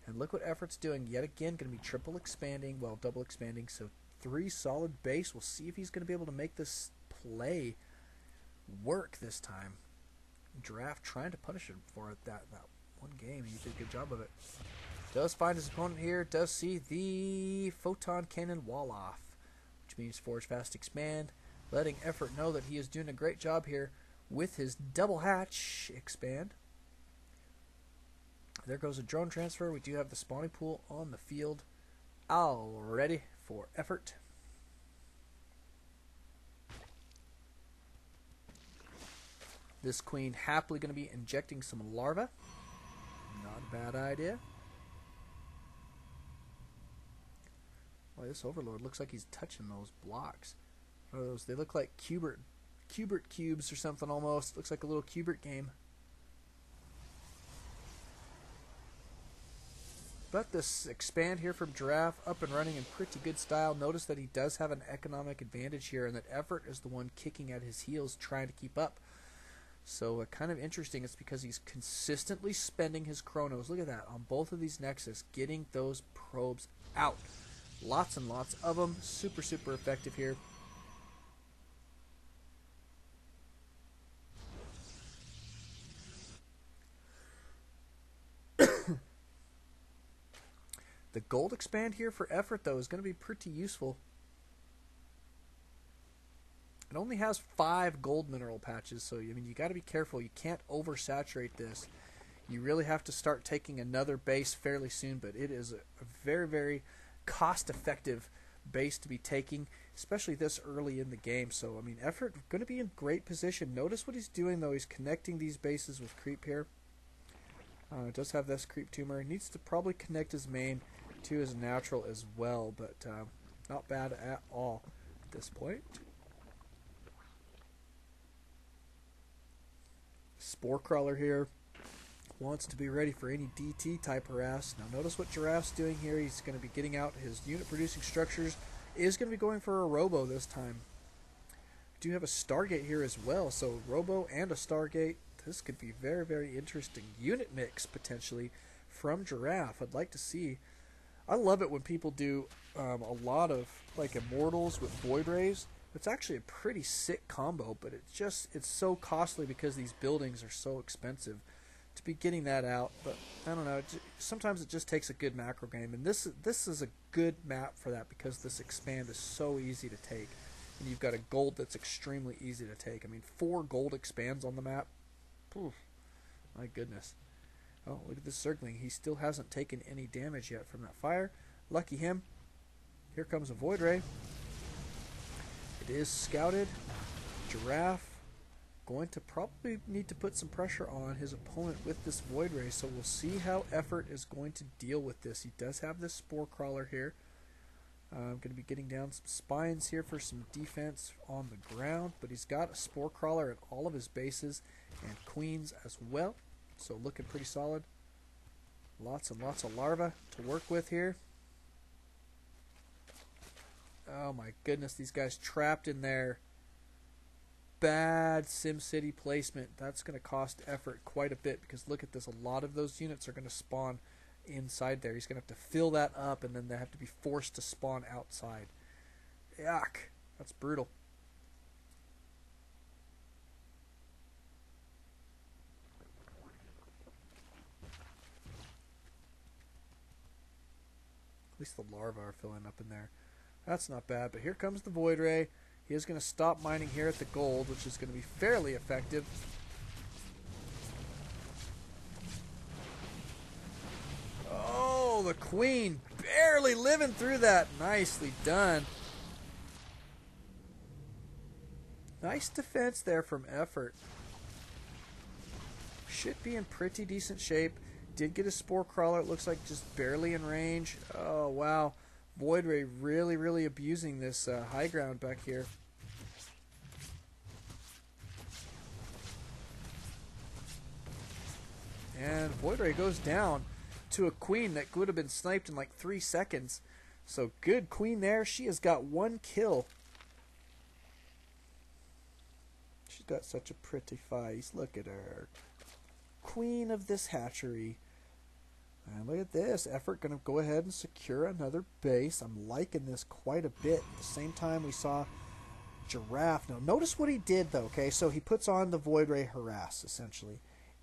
A: And look what Effort's doing. Yet again, going to be triple expanding, well, double expanding, so 3 solid base. We'll see if he's going to be able to make this play work this time. Giraffe trying to punish him for that one game. He did a good job of it. Does find his opponent here. Does see the photon cannon wall off, which means forge fast expand, letting Effort know that he is doing a great job here with his double hatch expand. There goes a drone transfer. We do have the spawning pool on the field, all ready for Effort. This queen happily going to be injecting some larvae. Not a bad idea. Boy, this Overlord looks like he's touching those blocks. What are those? They look like Cubert cubes or something almost. Looks like a little Cubert game. But this expand here from Giraffe up and running in pretty good style. Notice that he does have an economic advantage here, and that Effort is the one kicking at his heels trying to keep up. So kind of interesting. It's because he's consistently spending his chronos. Look at that on both of these Nexus, getting those probes out. Lots and lots of them. Super effective here. The gold expand here for Effort, though, is going to be pretty useful. It only has 5 gold mineral patches, so I mean, you got to be careful. You can't oversaturate this. You really have to start taking another base fairly soon, but it is a very cost-effective base to be taking, especially this early in the game. So, I mean, Effort going to be in great position. Notice what he's doing, though. He's connecting these bases with creep here. Does have this creep tumor. He needs to probably connect his main to his natural as well, but not bad at all at this point. Spore Crawler here wants to be ready for any DT type harass. Now notice what Giraffe's doing here. He's going to be getting out his unit producing structures. Is going to be going for a Robo this time. Do have a Stargate here as well, so Robo and a Stargate. This could be very interesting unit mix potentially from Giraffe. I'd like to see. I love it when people do a lot of like Immortals with Void Rays. It's actually a pretty sick combo, but it's so costly because these buildings are so expensive to be getting that out. But I don't know. Sometimes it just takes a good macro game, and this is a good map for that because this expand is so easy to take, and you've got a gold that's extremely easy to take. I mean, 4 gold expands on the map. Poof, my goodness. Oh, look at this Zergling. He still hasn't taken any damage yet from that fire. Lucky him. Here comes a Void Ray. It is scouted. Giraffe going to probably need to put some pressure on his opponent with this Void Ray, so we'll see how Effort is going to deal with this. He does have this Spore Crawler here. I'm going to be getting down some spines here for some defense on the ground, but he's got a Spore Crawler at all of his bases and queens as well, so looking pretty solid. Lots and lots of larvae to work with here. Oh my goodness, these guys trapped in there. Bad SimCity placement. That's going to cost Effort quite a bit because look at this. A lot of those units are going to spawn inside there. He's going to have to fill that up and then they have to be forced to spawn outside. Yuck. That's brutal. At least the larvae are filling up in there. That's not bad, but here comes the Void Ray. He is going to stop mining here at the gold, which is going to be fairly effective. Oh, the Queen barely living through that. Nicely done. Nice defense there from Effort. Should be in pretty decent shape. Did get a Spore Crawler. It looks like just barely in range. Oh, wow. Void Ray really, really abusing this high ground back here. And Void Ray goes down to a Queen that would have been sniped in like 3 seconds. So good Queen there. She has got 1 kill. She's got such a pretty face. Look at her. Queen of this hatchery. And look at this. Effort going to go ahead and secure another base. I'm liking this quite a bit. At the same time, we saw Giraffe. Now, notice what he did, though, okay? So he puts on the Void Ray Harass, essentially.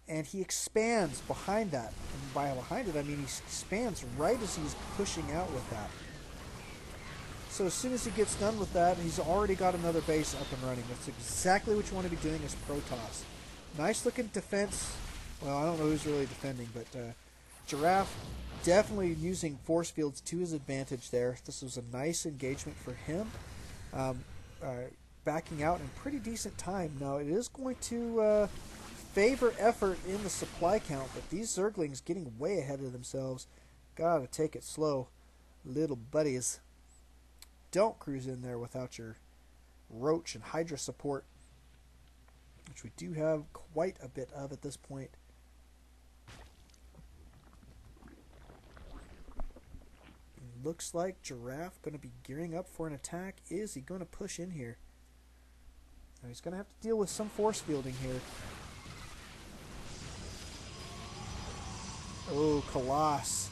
A: And he expands behind that. And by behind it, I mean he expands right as he's pushing out with that. So as soon as he gets done with that, he's already got another base up and running. That's exactly what you want to be doing as Protoss. Nice looking defense. Well, I don't know who's really defending, but Giraffe definitely using force fields to his advantage there. This was a nice engagement for him. Backing out in pretty decent time. Now, it is going to favor Effort in the supply count, but these Zerglings getting way ahead of themselves. Gotta take it slow, little buddies. Don't cruise in there without your Roach and Hydra support, which we do have quite a bit of at this point. Looks like Giraffe going to be gearing up for an attack. Is he going to push in here? Now he's going to have to deal with some force fielding here. Oh, Colossus.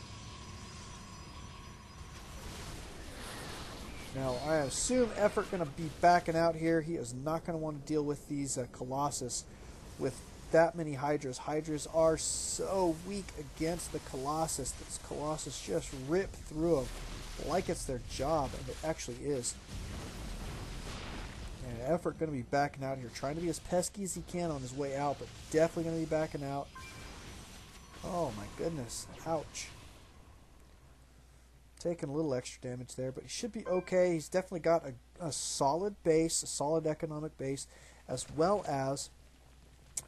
A: Now, I assume Effort going to be backing out here. He is not going to want to deal with these Colossus with that many Hydras. Hydras are so weak against the Colossus. This Colossus just rip through them like it's their job, and it actually is. And Effort going to be backing out here, trying to be as pesky as he can on his way out, but definitely going to be backing out. Oh my goodness. Ouch. Taking a little extra damage there, but he should be okay. He's definitely got a solid base, a solid economic base, as well as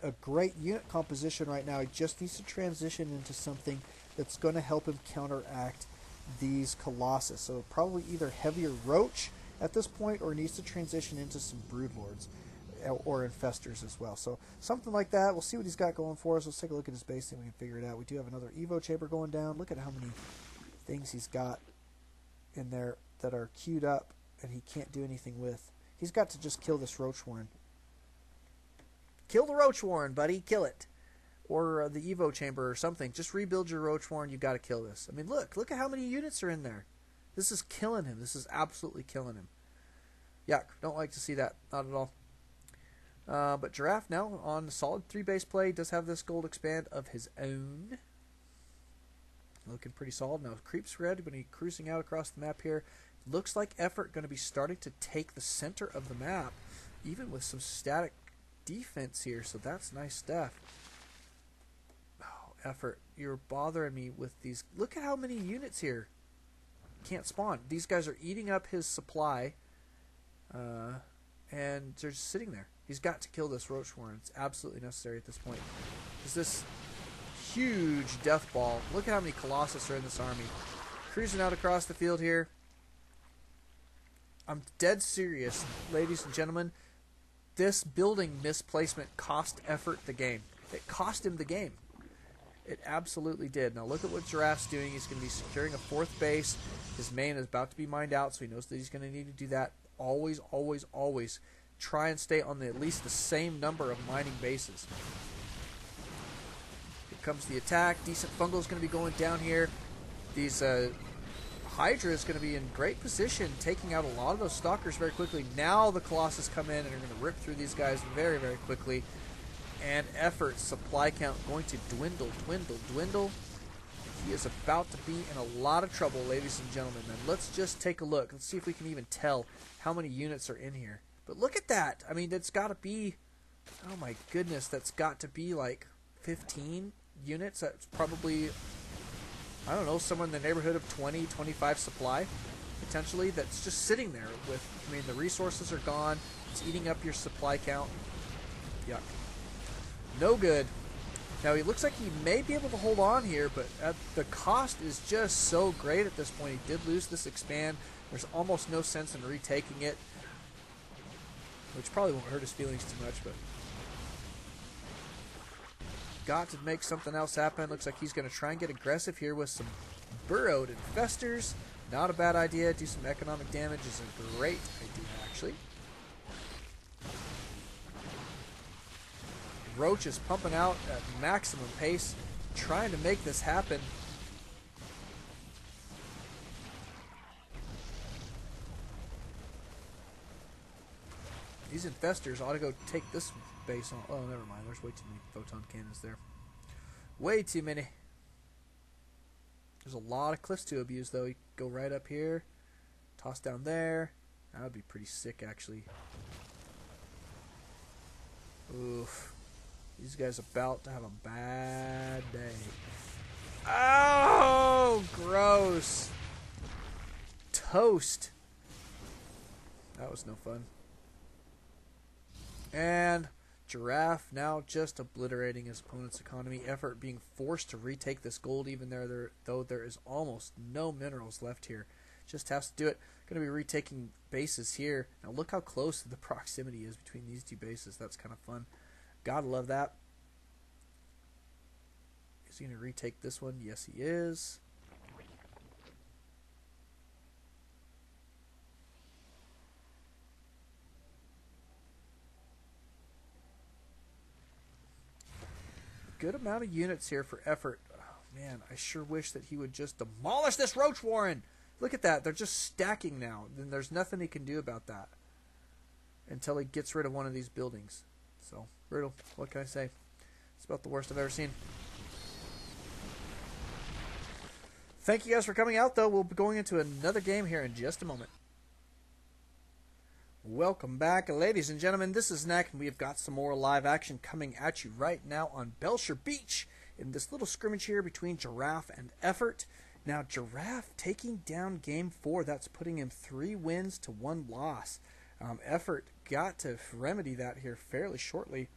A: a great unit composition right now. He just needs to transition into something that's going to help him counteract these Colossus. So probably either heavier Roach at this point, or needs to transition into some Broodlords or Infestors as well. So something like that. We'll see what he's got going for us. Let's take a look at his base and we can figure it out. We do have another Evo Chamber going down. Look at how many things he's got in there that are queued up and he can't do anything with. He's got to just kill this Roach Warren. Kill the Roach Warren, buddy. Kill it. or the Evo chamber or something. Just rebuild your Roach Warren. You got to kill this. I mean, look at how many units are in there. This is killing him. This is absolutely killing him. Yuck. Don't like to see that. Not at all. But Giraffe now on solid 3 base play does have this gold expand of his own. Looking pretty solid. Now creeps red when he's cruising out across the map here. Looks like Effort going to be starting to take the center of the map, even with some static defense here. So that's nice stuff. Oh, Effort, you're bothering me with these. Look at how many units here. Can't spawn. These guys are eating up his supply, and they're just sitting there. He's got to kill this Roach Warren. It's absolutely necessary at this point. Is this huge death ball? Look at how many Colossus are in this army. Cruising out across the field here. I'm dead serious, ladies and gentlemen. This building misplacement cost Effort the game. It cost him the game. It absolutely did. Now look at what Giraffe's doing. He's going to be securing a 4th base. His main is about to be mined out, so he knows that he's going to need to do that. Always, always, always try and stay on at least the same number of mining bases. Here comes the attack. Decent fungal is going to be going down here. These Hydra is going to be in great position, taking out a lot of those stalkers very quickly. Now the Colossus come in and are going to rip through these guys very, very quickly. And Effort supply count going to dwindle, dwindle, dwindle. He is about to be in a lot of trouble, ladies and gentlemen. And let's just take a look. Let's see if we can even tell how many units are in here. But look at that. I mean, that's got to be, oh my goodness, that's got to be like 15 units. That's probably, I don't know, somewhere in the neighborhood of 20, 25 supply, potentially, that's just sitting there with, I mean, the resources are gone. It's eating up your supply count. Yuck. No good. Now, he looks like he may be able to hold on here, but the cost is just so great at this point. He did lose this expand. There's almost no sense in retaking it, which probably won't hurt his feelings too much, but got to make something else happen. Looks like he's going to try and get aggressive here with some burrowed infestors. Not a bad idea. Do some economic damage is a great idea, actually. Roach is pumping out at maximum pace, trying to make this happen. These infestors ought to go take this base on. Oh, never mind. There's way too many photon cannons there. Way too many. There's a lot of cliffs to abuse, though. You go right up here, toss down there. That would be pretty sick, actually. Oof. These guys about to have a bad day. Oh, gross. Toast. That was no fun. And Giraffe now just obliterating his opponent's economy. Effort being forced to retake this gold, even though there is almost no minerals left here. Just has to do it. Going to be retaking bases here. Now look how close the proximity is between these two bases. That's kind of fun. Gotta love that. Is he going to retake this one? Yes, he is. Good amount of units here for Effort. Oh, man, I sure wish that he would just demolish this Roach Warren. Look at that. They're just stacking now. Then there's nothing he can do about that until he gets rid of one of these buildings. So, brutal. What can I say? It's about the worst I've ever seen. Thank you guys for coming out, though. We'll be going into another game here in just a moment. Welcome back, ladies and gentlemen. This is Neck, and we have got some more live action coming at you right now on Belcher Beach in this little scrimmage here between Giraffe and Effort. Now, Giraffe taking down Game 4. That's putting him 3 wins to 1 loss. Effort got to remedy that here fairly shortly.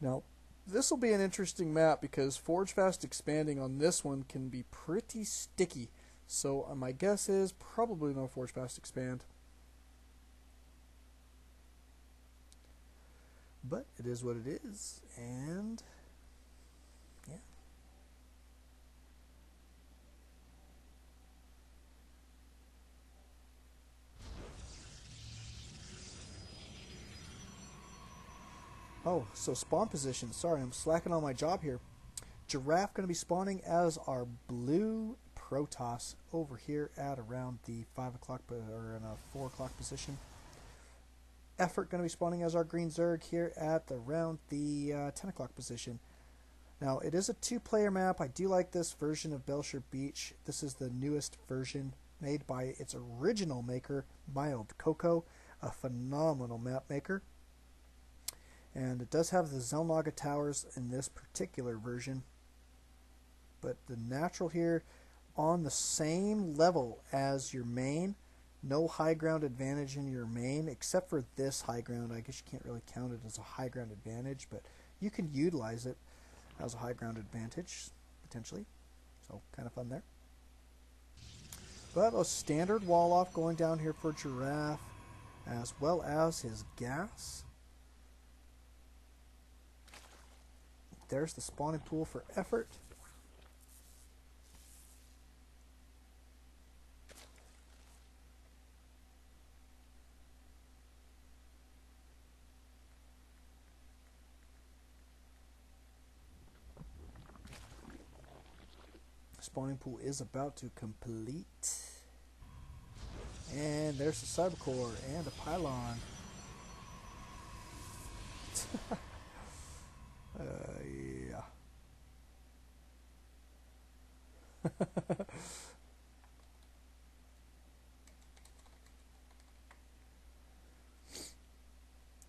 A: Now, this will be an interesting map because Forge Fast expanding on this one can be pretty sticky. So my guess is probably no Forge Fast expand. But it is what it is, and yeah. Oh, so spawn position. Sorry, I'm slacking on my job here. Giraffe going to be spawning as our blue Protoss over here at around the 5 o'clock or in a 4 o'clock position. Effort going to be spawning as our green Zerg here at around the 10 o'clock position. Now, it is a 2-player map. I do like this version of Belshire Beach. This is the newest version made by its original maker, Mild Cocoa, a phenomenal map maker. And it does have the Zelnaga towers in this particular version. But the natural here on the same level as your main. No high ground advantage in your main, except for this high ground. I guess you can't really count it as a high ground advantage, but you can utilize it as a high ground advantage, potentially. So, kind of fun there. But a standard wall off going down here for Giraffe, as well as his gas. There's the spawning pool for Effort. Spawning pool is about to complete. And there's the cybercore and a pylon. Yeah.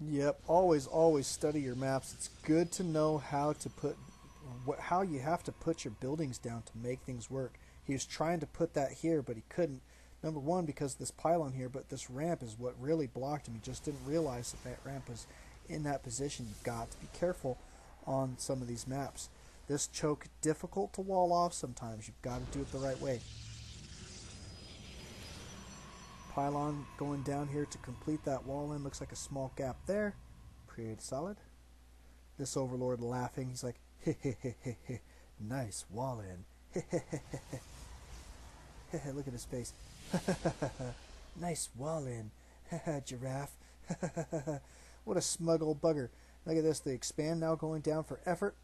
A: Yep, always study your maps. It's good to know how to put how you have to put your buildings down to make things work. He was trying to put that here, but he couldn't. Number one, because this pylon here, but this ramp is what really blocked him. He just didn't realize that that ramp was in that position. You've got to be careful on some of these maps. This choke difficult to wall off sometimes. You've got to do it the right way. Pylon going down here to complete that wall in. Looks like a small gap there. Pretty solid. This overlord laughing. He's like, "Hehehehe, nice wall in. Look at his face. Nice wall in. Giraffe. What a smug old bugger." Look at this. The expand now going down for Effort.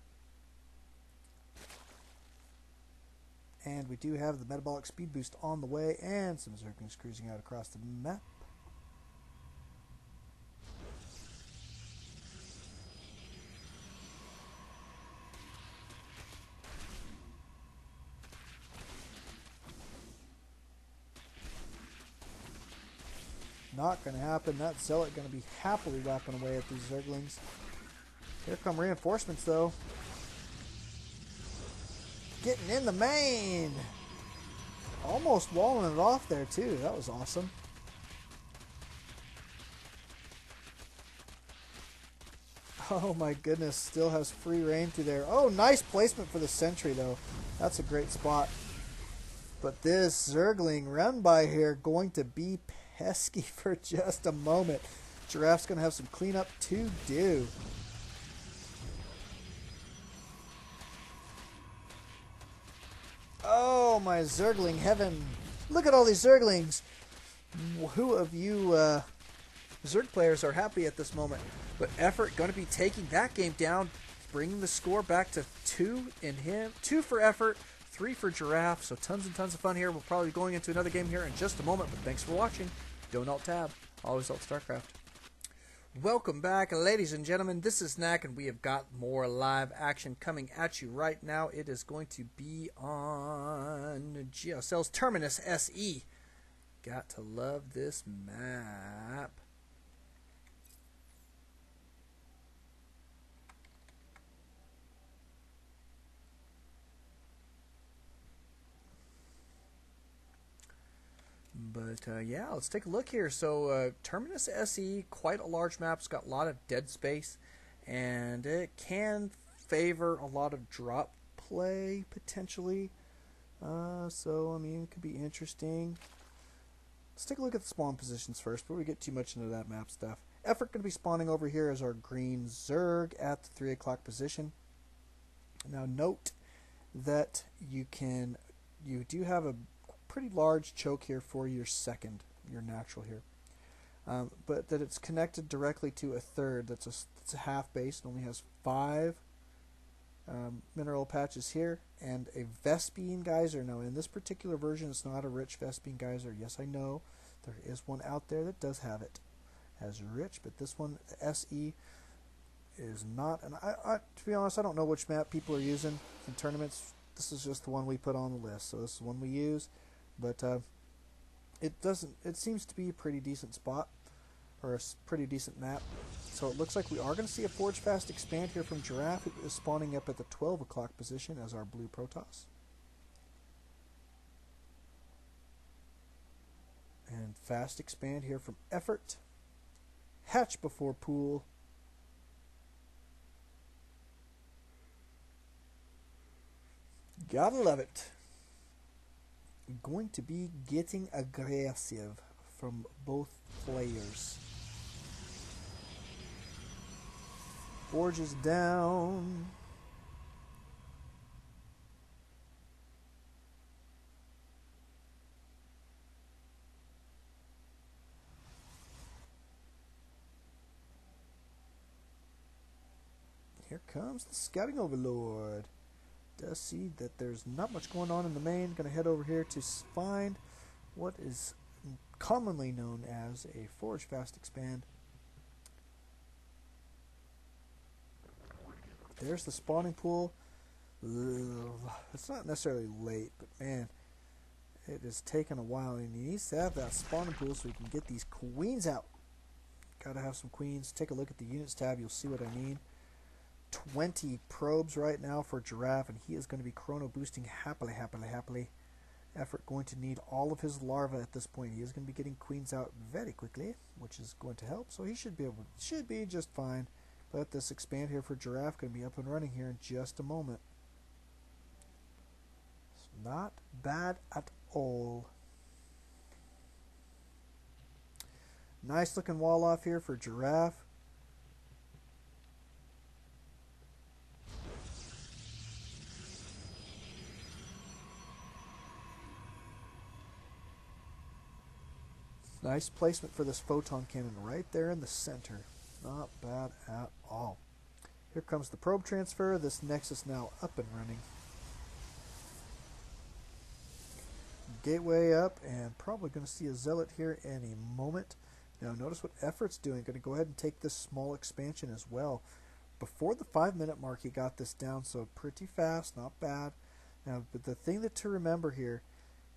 A: And we do have the metabolic speed boost on the way and some Zerglings cruising out across the map. Not going to happen. That Zealot going to be happily whapping away at these Zerglings. Here come reinforcements, though. Getting in the main. Almost walling it off there, too. That was awesome. Oh, my goodness. Still has free reign through there. Oh, nice placement for the sentry, though. That's a great spot. But this Zergling run by here going to be pesky for just a moment. Giraffe's going to have some cleanup to do. Oh, my Zergling heaven. Look at all these Zerglings. Who of you Zerg players are happy at this moment? But Effort going to be taking that game down, bringing the score back to 2 in him. 2 for Effort, 3 for Giraffe. So tons and tons of fun here. We'll probably be going into another game here in just a moment. But thanks for watching. Don't alt-tab. Always alt-Starcraft. Welcome back, ladies and gentlemen. This is Knack, and we have got more live action coming at you right now. It is going to be on GeoCell's Terminus SE. Got to love this map. But yeah, let's take a look here. So Terminus SE, quite a large map. It's got a lot of dead space, and it can favor a lot of drop play potentially. So I mean, it could be interesting. Let's take a look at the spawn positions first before we get too much into that map stuff. Effort going to be spawning over here as our green Zerg at the 3 o'clock position. Now note that you do have a pretty large choke here for your second, your natural here. but that it's connected directly to a third. That's a half base and only has 5 mineral patches here and a Vespene geyser. Now in this particular version it's not a rich Vespene geyser. Yes, I know there is one out there that does have it as rich, but this one, the SE, is not. And I to be honest, I don't know which map people are using in tournaments. This is just the one we put on the list, so this is the one we use. But it seems to be a pretty decent spot, or a pretty decent map. So it looks like we are going to see a Forge Fast expand here from Giraffe, who is spawning up at the 12 o'clock position as our blue Protoss. And fast expand here from Effort. Hatch before Pool. Gotta love it. Going to be getting aggressive from both players. Forge is down. Here comes the Scouting Overlord. Does see that there's not much going on in the main. Gonna head over here to find what is commonly known as a Forge Fast Expand. There's the spawning pool. It's not necessarily late, but man, it has taken a while, and he needs to have that spawning pool so we can get these queens out. Gotta have some queens. Take a look at the units tab, you'll see what I mean. 20 probes right now for Giraffe, and he is going to be chrono boosting happily. Effort going to need all of his larvae at this point. He is going to be getting queens out very quickly, which is going to help, so he should be just fine. But this expand here for Giraffe going to be up and running here in just a moment. It's not bad at all. Nice looking wall off here for Giraffe. Nice placement for this photon cannon right there in the center. Not bad at all. Here comes the probe transfer. This Nexus now up and running. Gateway up, and probably going to see a Zealot here any moment. Now notice what Effort's doing. Going to go ahead and take this small expansion as well. Before the 5-minute mark he got this down, so pretty fast, not bad. Now, but the thing to remember here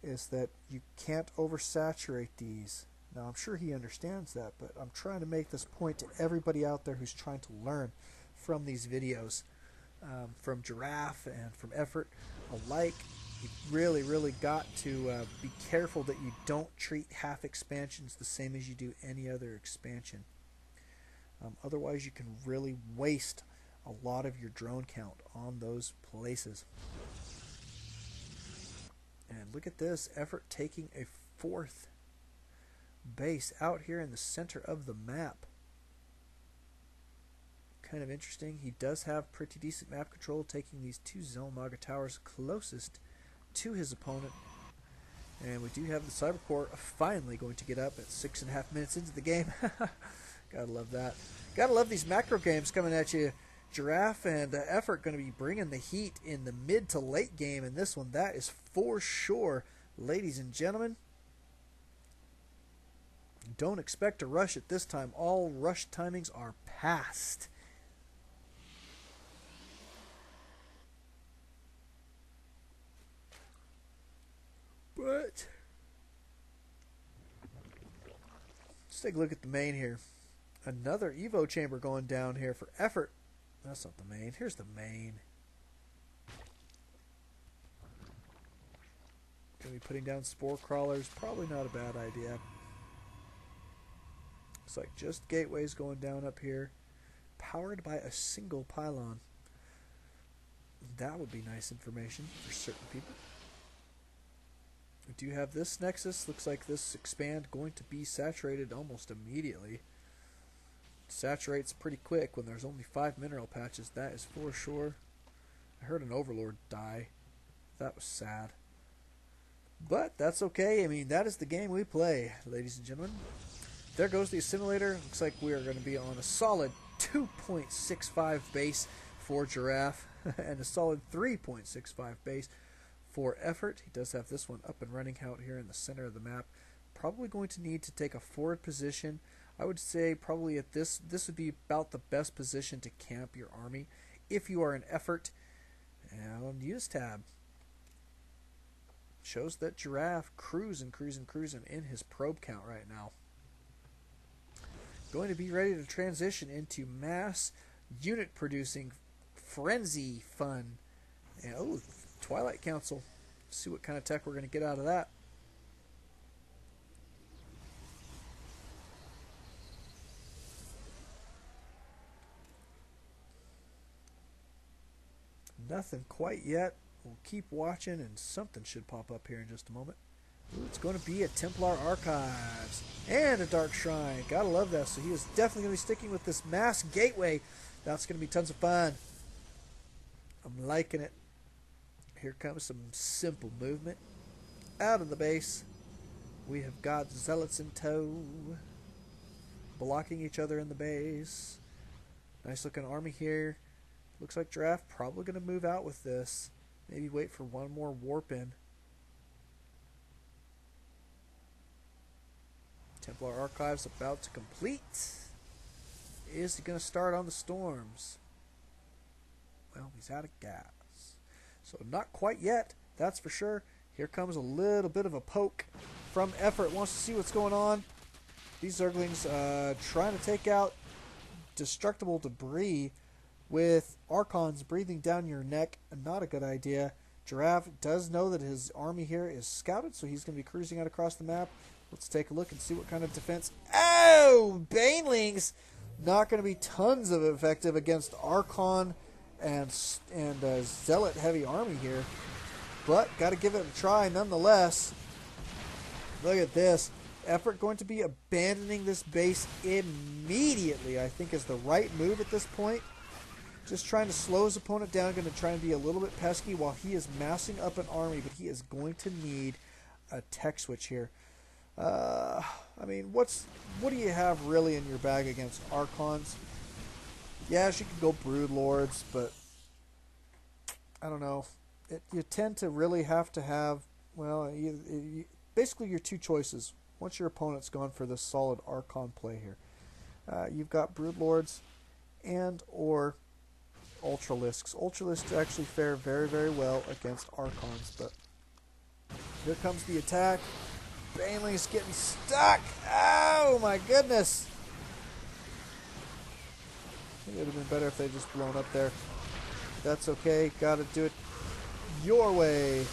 A: is that you can't oversaturate these. Now, I'm sure he understands that, but I'm trying to make this point to everybody out there who's trying to learn from these videos, from Giraffe and from Effort alike. You really got to be careful that you don't treat half expansions the same as you do any other expansion. Otherwise, you can really waste a lot of your drone count on those places. And look at this, Effort taking a 4th base out here in the center of the map. Kind of interesting. He does have pretty decent map control, taking these 2 Zelmaga towers closest to his opponent. And we do have the Cybercore finally going to get up at 6.5 minutes into the game. Gotta love that. Gotta love these macro games coming at you. Giraffe and Effort going to be bringing the heat in the mid to late game in this one. That is for sure, ladies and gentlemen. Don't expect a rush at this time. All rush timings are past. But let's take a look at the main here. Another Evo chamber going down here for Effort. That's not the main. Here's the main. Gonna be putting down spore crawlers. Probably not a bad idea. Looks like just gateways going down up here. Powered by a single pylon. That would be nice information for certain people. We do have this Nexus. Looks like this expand going to be saturated almost immediately. Saturates pretty quick when there's only 5 mineral patches. That is for sure. I heard an Overlord die. That was sad. But that's okay. I mean, that is the game we play, ladies and gentlemen. there goes the assimilator. Looks like we are going to be on a solid 2.65 base for Giraffe and a solid 3.65 base for Effort. He does have this one up and running out here in the center of the map. Probably going to need to take a forward position. I would say probably at this would be about the best position to camp your army if you are an Effort. And use tab. Shows that Giraffe cruising in his probe count right now. Going to be ready to transition into mass unit producing frenzy fun. And oh, Twilight Council. Let's see what kind of tech we're going to get out of that. Nothing quite yet. We'll keep watching and something should pop up here in just a moment. Ooh, it's going to be a Templar Archives and a Dark Shrine. Gotta love that. So he is definitely going to be sticking with this mass gateway. That's going to be tons of fun. I'm liking it. Here comes some simple movement. Out of the base, we have got Zealots in tow, blocking each other in the base. Nice looking army here. Looks like Giraffe probably going to move out with this. Maybe wait for one more warp in. Templar Archives about to complete. Is he going to start on the storms? Well, he's out of gas. So not quite yet, that's for sure. Here comes a little bit of a poke from Effort. Wants to see what's going on. These Zerglings trying to take out destructible debris with Archons breathing down your neck. Not a good idea. Giraffe does know that his army here is scouted, so he's going to be cruising out across the map. Let's take a look and see what kind of defense. Oh! Banelings! Not going to be tons of effective against Archon and Zealot heavy army here. But got to give it a try nonetheless. Look at this. Effort going to be abandoning this base immediately, I think is the right move at this point. Just trying to slow his opponent down, going to try and be a little bit pesky while he is massing up an army, but he is going to need a tech switch here. I mean, what do you have really in your bag against Archons? Yes, you can go Broodlords, but I don't know. You tend to really have to have, well, basically your two choices once your opponent's gone for this solid Archon play here. You've got Broodlords and or Ultralisks. Ultralisks actually fare very, very well against Archons, but here comes the attack. Baneling's getting stuck. Oh my goodness. I think it would have been better if they just blown up there. That's okay. Gotta do it your way.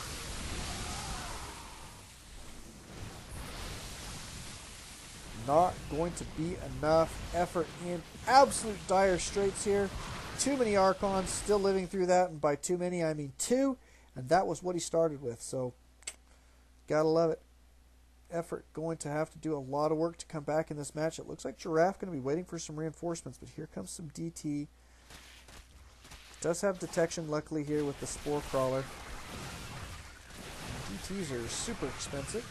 A: Not going to be enough. Effort in absolute dire straits here. Too many Archons still living through that, and by too many I mean two, and that was what he started with, so gotta love it. Effort going to have to do a lot of work to come back in this match. It looks like Giraffe going to be waiting for some reinforcements, but here comes some DT. Does have detection luckily here with the Spore Crawler. DTs are super expensive.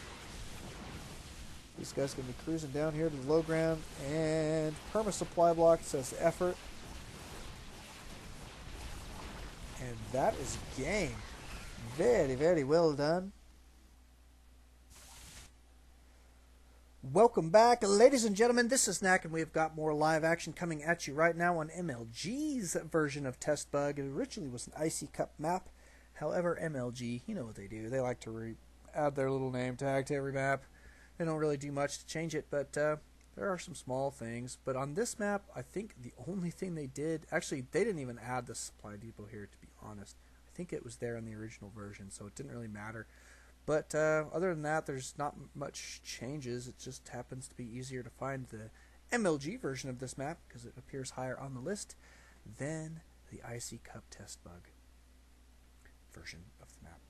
A: These guys going to be cruising down here to the low ground, and perma supply block says Effort. And that is game. Very, very well done. Welcome back, ladies and gentlemen. This is Knack, and we've got more live action coming at you right now on MLG's version of Test Bug. It originally was an Icy Cup map. However, MLG, you know what they do. They like to add their little name tag to every map. They don't really do much to change it, but there are some small things. But on this map, I think the only thing they did... Actually, they didn't even add the supply depot here, to be honest. I think it was there in the original version, so it didn't really matter. But other than that, there's not much changes. It just happens to be easier to find the MLG version of this map because it appears higher on the list than the Icy Cup Test Bug version of the map.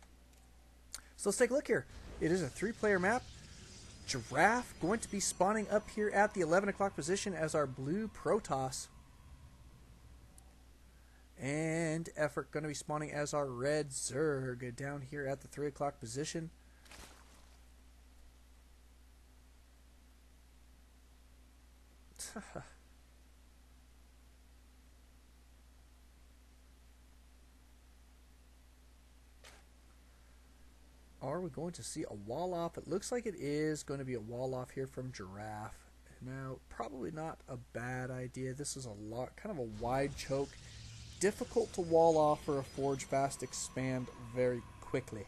A: So let's take a look here. It is a 3-player map. Giraffe going to be spawning up here at the 11 o'clock position as our blue Protoss. And Effort going to be spawning as our red Zerg down here at the 3 o'clock position. Are we going to see a wall off? It looks like it is going to be a wall off here from Giraffe. Now, probably not a bad idea. This is a lot, kind of a wide choke. Difficult to wall off for a Forge Fast Expand very quickly.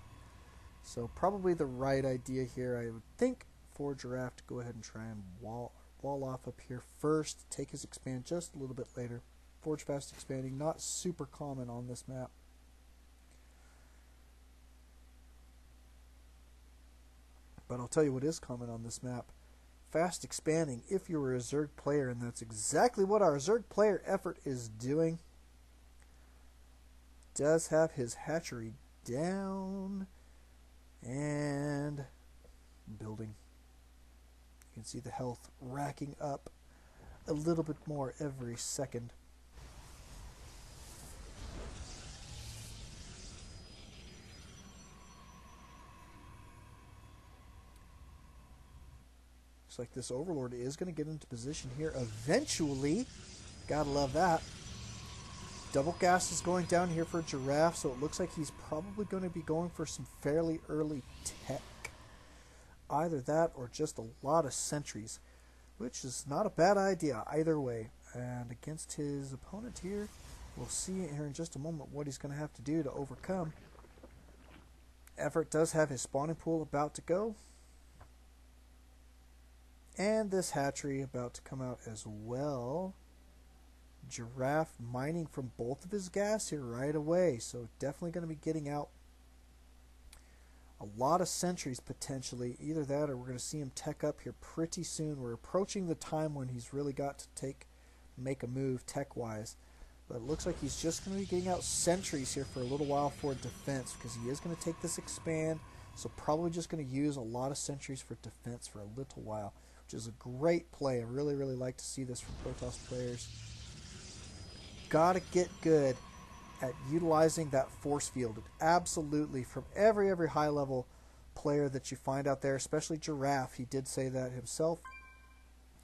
A: So probably the right idea here, I would think, for Giraffe to go ahead and try and wall off up here first. Take his expand just a little bit later. Forge Fast Expanding, not super common on this map. But I'll tell you what is common on this map. Fast expanding if you were a Zerg player, and that's exactly what our Zerg player Effort is doing. Does have his hatchery down and building. You can see the health racking up a little bit more every second. Looks like this Overlord is going to get into position here eventually. Gotta love that. Double gas is going down here for Giraffe, so it looks like he's probably going to be going for some fairly early tech. Either that or just a lot of sentries, which is not a bad idea either way. And against his opponent here, we'll see here in just a moment what he's going to have to do to overcome. Effort does have his spawning pool about to go. And this hatchery about to come out as well. Giraffe mining from both of his gas here right away, so definitely going to be getting out a lot of sentries potentially. Either that or we're going to see him tech up here pretty soon. We're approaching the time when he's really got to make a move tech wise, but it looks like he's just going to be getting out sentries here for a little while for defense, because he is going to take this expand, so probably just going to use a lot of sentries for defense for a little while, which is a great play. I really like to see this from Protoss players. Gotta get good at utilizing that force field. Absolutely, from every high level player that you find out there, especially Giraffe, he did say that himself.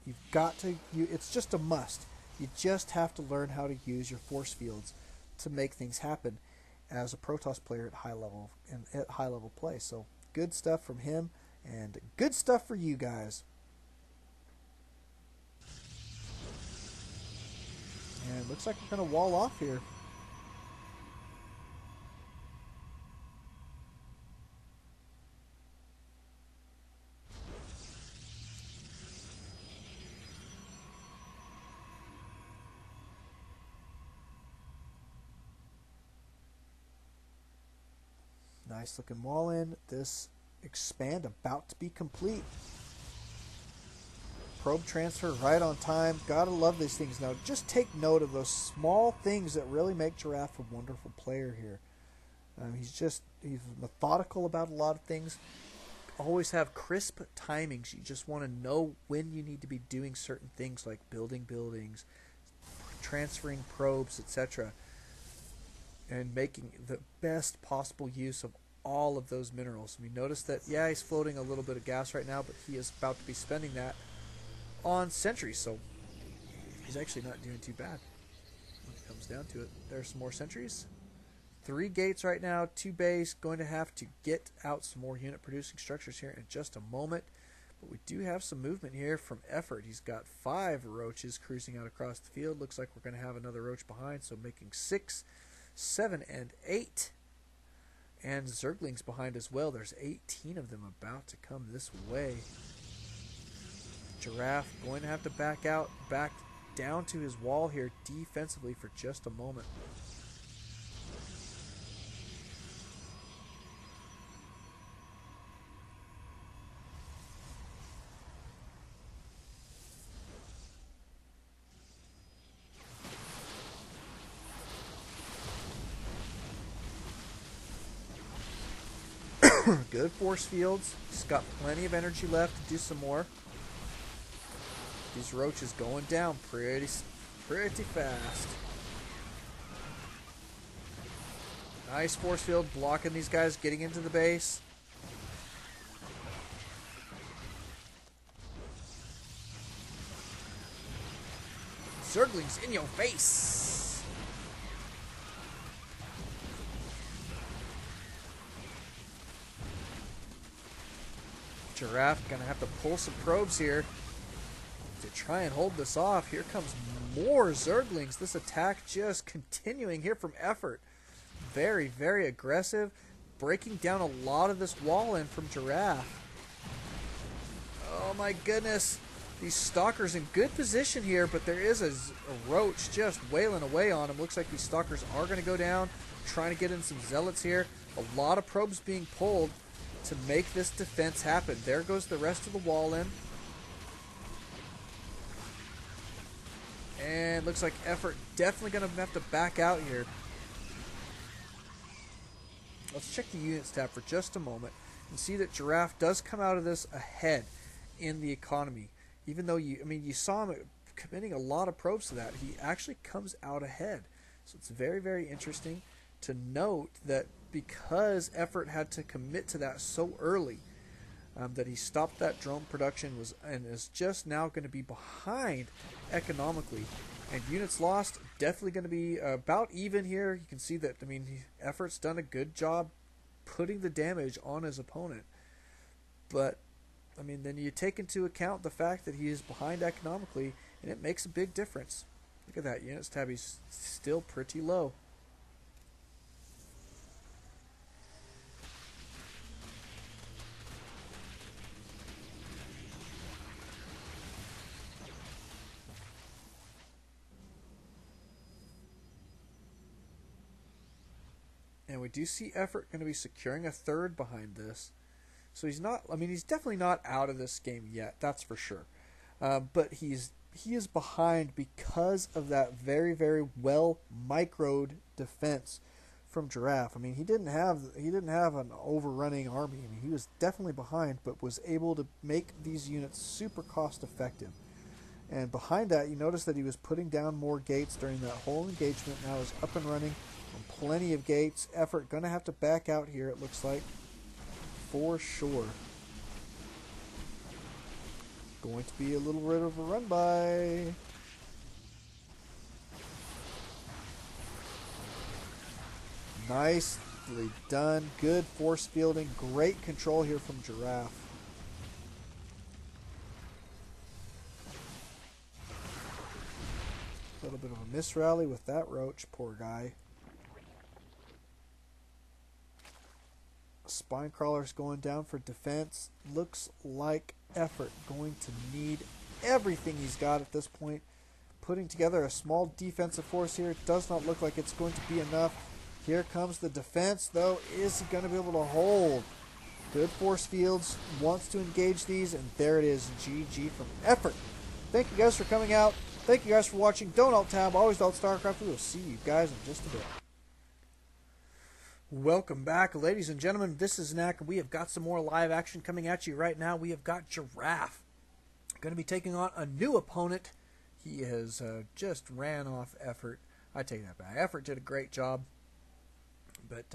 A: You've got to, it's just a must. You just have to learn how to use your force fields to make things happen as a Protoss player at high level play. So good stuff from him and good stuff for you guys. And it looks like we're going to wall off here. Nice looking wall in. This expand about to be complete. Probe transfer right on time. Gotta love these things. Now just take note of those small things that really make Giraffe a wonderful player here. He's methodical about a lot of things. Always have crisp timings. You just want to know when you need to be doing certain things, like building buildings, transferring probes, etc. and making the best possible use of all of those minerals. We notice that, yeah, he's floating a little bit of gas right now, but he is about to be spending that on sentries, so he's actually not doing too bad when it comes down to it. There's some more sentries. 3 gates right now, 2 base. Going to have to get out some more unit producing structures here in just a moment, but we do have some movement here from Effort. He's got 5 roaches cruising out across the field. Looks like we're going to have another roach behind, so making 6, 7, and 8. And Zerglings behind as well. There's 18 of them about to come this way. Giraffe going to have to back down to his wall here defensively for just a moment. Good force fields. He's got plenty of energy left to do some more. These roaches going down pretty fast. Nice force field blocking these guys getting into the base. Zerglings in your face. Giraffe gonna have to pull some probes here to try and hold this off. Here comes more Zerglings. This attack just continuing here from Effort. Very, very aggressive. Breaking down a lot of this wall in from Giraffe. Oh my goodness. These Stalkers in good position here, but there is a Roach just wailing away on him. Looks like these Stalkers are going to go down. Trying to get in some Zealots here. A lot of probes being pulled to make this defense happen. There goes the rest of the wall in. And looks like Effort definitely going to have to back out here. Let's check the units tab for just a moment and see that Giraffe does come out of this ahead in the economy. Even though you saw him committing a lot of probes to that, he actually comes out ahead. So it's very, very interesting to note that because Effort had to commit to that so early, that he stopped that drone production and is just now going to be behind economically. And units lost, definitely going to be about even here. You can see that, Effort's done a good job putting the damage on his opponent. But, then you take into account the fact that he is behind economically, and it makes a big difference. Look at that, units tab, he's still pretty low. And we do see Effort going to be securing a third behind this. So he's not, he's definitely not out of this game yet, that's for sure. But he is behind because of that very, very well microed defense from Giraffe. He didn't have an overrunning army. He was definitely behind, but was able to make these units super cost effective. And behind that, you notice that he was putting down more gates during that whole engagement. Now is up and running. Plenty of gates. Effort going to have to back out here, it looks like, for sure. Going to be a little bit of a run by. Nicely done. Good force fielding. Great control here from Giraffe. A little bit of a misrally with that Roach. Poor guy. Spine crawlers going down for defense. Looks like Effort going to need everything he's got at this point. Putting together a small defensive force here. It does not look like it's going to be enough. Here comes the defense, though. Is he going to be able to hold? Good force fields. Wants to engage these, and there it is. GG from Effort. Thank you guys for coming out. Thank you guys for watching. Don't alt-tab. Always alt Starcraft. We will see you guys in just a bit. Welcome back, ladies and gentlemen. This is Knack, and we have got some more live action coming at you right now. We have got Giraffe going to be taking on a new opponent. He has just ran off Effort. I take that back. Effort did a great job, but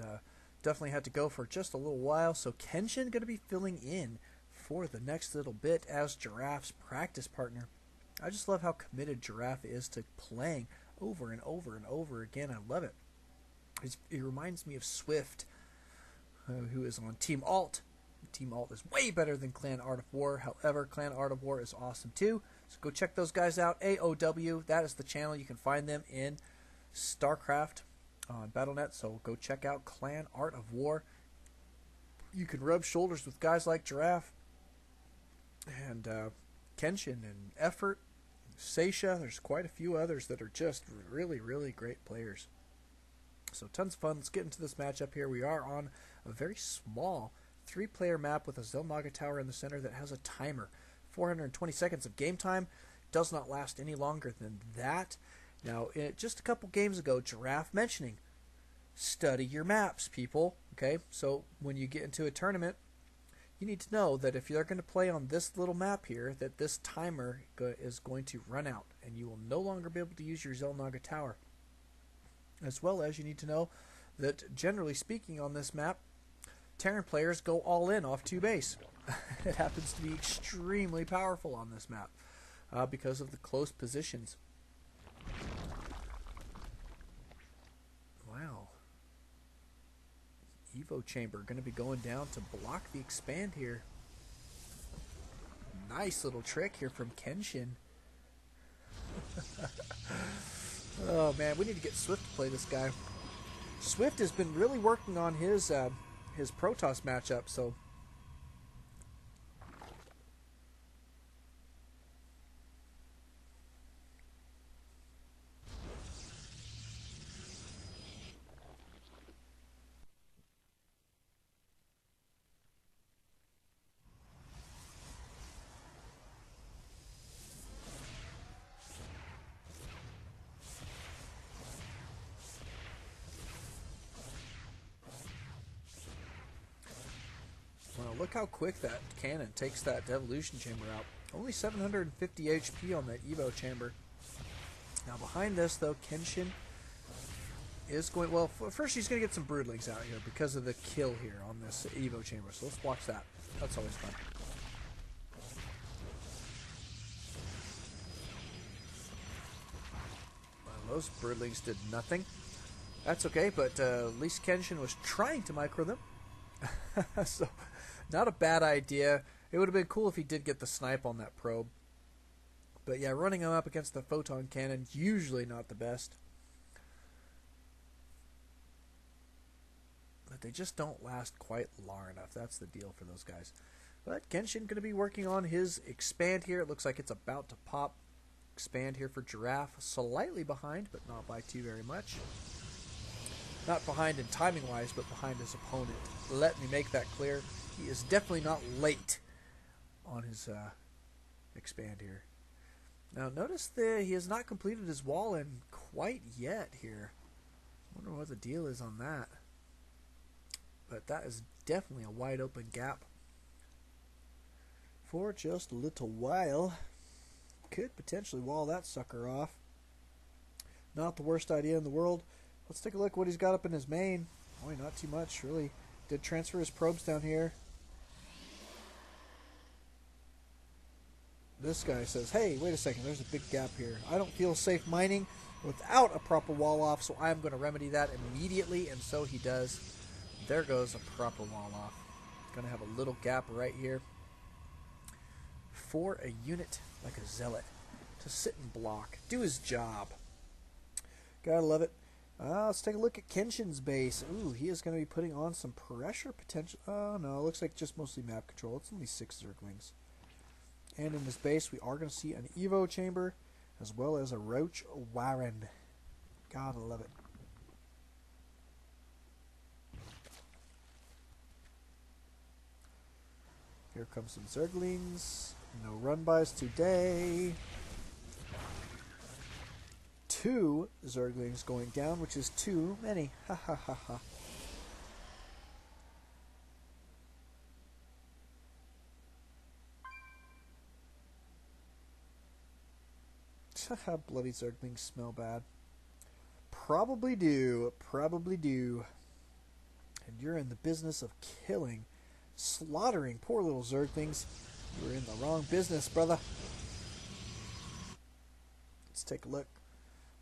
A: definitely had to go for just a little while. So Kenshin going to be filling in for the next little bit as Giraffe's practice partner. I just love how committed Giraffe is to playing over and over and over again. I love it. It reminds me of Swift, who is on Team Alt. Team Alt is way better than Clan Art of War. However, Clan Art of War is awesome too. So go check those guys out. AOW, that is the channel. You can find them in StarCraft on Battle.net. So go check out Clan Art of War. You can rub shoulders with guys like Giraffe and Kenshin and Effort, Seisha. There's quite a few others that are just really, really great players. So tons of fun. Let's get into this matchup here. We are on a very small 3-player map with a Xel'Naga tower in the center that has a timer. 420 seconds of game time. Does not last any longer than that. Now, just a couple games ago, Giraffe mentioning, study your maps, people. Okay, so when you get into a tournament, you need to know that if you're going to play on this little map here, that this timer is going to run out, and you will no longer be able to use your Xel'Naga tower. As well as you need to know that, generally speaking, on this map, Terran players go all in off 2 base. It happens to be extremely powerful on this map because of the close positions. Evo chamber going to be going down to block the expand here. Nice little trick here from Kenshin. Oh man, we need to get Swift to play this guy. Swift has been really working on his Protoss matchup, so look how quick that cannon takes that devolution chamber out. Only 750 HP on that Evo chamber. Now behind this, though, Kenshin is going... Well, first he's going to get some broodlings out here because of the kill here on this Evo chamber. So let's watch that. That's always fun. Well, those broodlings did nothing. That's okay, but at least Kenshin was trying to micro them. So... not a bad idea. It would have been cool if he did get the snipe on that probe. But yeah, running him up against the photon cannon, usually not the best. But they just don't last quite long enough. That's the deal for those guys. But Kenshin going to be working on his expand here. It looks like it's about to pop. Expand here for Giraffe. Slightly behind, but not by too very much. Not behind in timing-wise, but behind his opponent. Let me make that clear. He is definitely not late on his expand here. Now notice that he has not completed his wall in quite yet here. I wonder what the deal is on that. But that is definitely a wide open gap for just a little while. Could potentially wall that sucker off. Not the worst idea in the world. Let's take a look what he's got up in his main. Boy, not too much, really. Did transfer his probes down here. This guy says, hey, wait a second, there's a big gap here. I don't feel safe mining without a proper wall off, so I'm going to remedy that immediately, and so he does. There goes a proper wall off. Going to have a little gap right here for a unit like a zealot to sit and block, do his job. Gotta love it. Let's take a look at Kenshin's base. Ooh, he is going to be putting on some pressure potential. Oh, no, it looks like just mostly map control. It's only 6 Zerglings. And in his base, we are going to see an Evo chamber as well as a Roach Warren. Gotta love it. Here comes some Zerglings. No run-bys today. 2 Zerglings going down, which is too many. Ha ha ha ha. Bloody Zerglings smell bad. Probably do. Probably do. And you're in the business of killing, slaughtering poor little Zerglings. You're in the wrong business, brother. Let's take a look.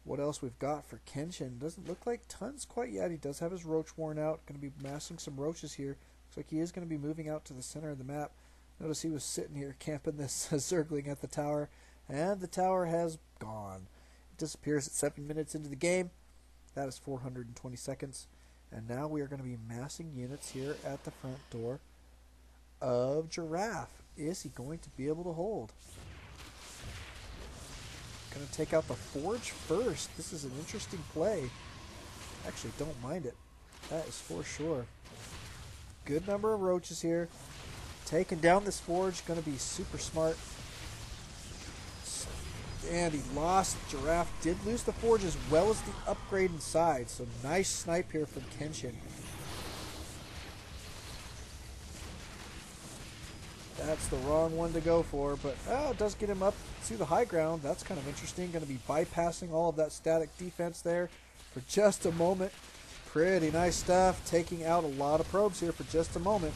A: What else we've got for Kenshin? Doesn't look like tons quite yet. He does have his roach worn out. Going to be massing some roaches here. Looks like he is going to be moving out to the center of the map. Notice he was sitting here camping this Zergling at the tower. And the tower has gone. It disappears at 7 minutes into the game. That is 420 seconds. And now we are going to be massing units here at the front door of Giraffe. Is he going to be able to hold? Going to take out the Forge first. This is an interesting play. Actually, don't mind it. That is for sure. Good number of roaches here. Taking down this Forge. Going to be super smart. And he lost. Giraffe did lose the Forge as well as the upgrade inside. So nice snipe here from Kenshin. That's the wrong one to go for, but it does get him up to the high ground. That's kind of interesting. Going to be bypassing all of that static defense there for just a moment. Pretty nice stuff. Taking out a lot of probes here for just a moment.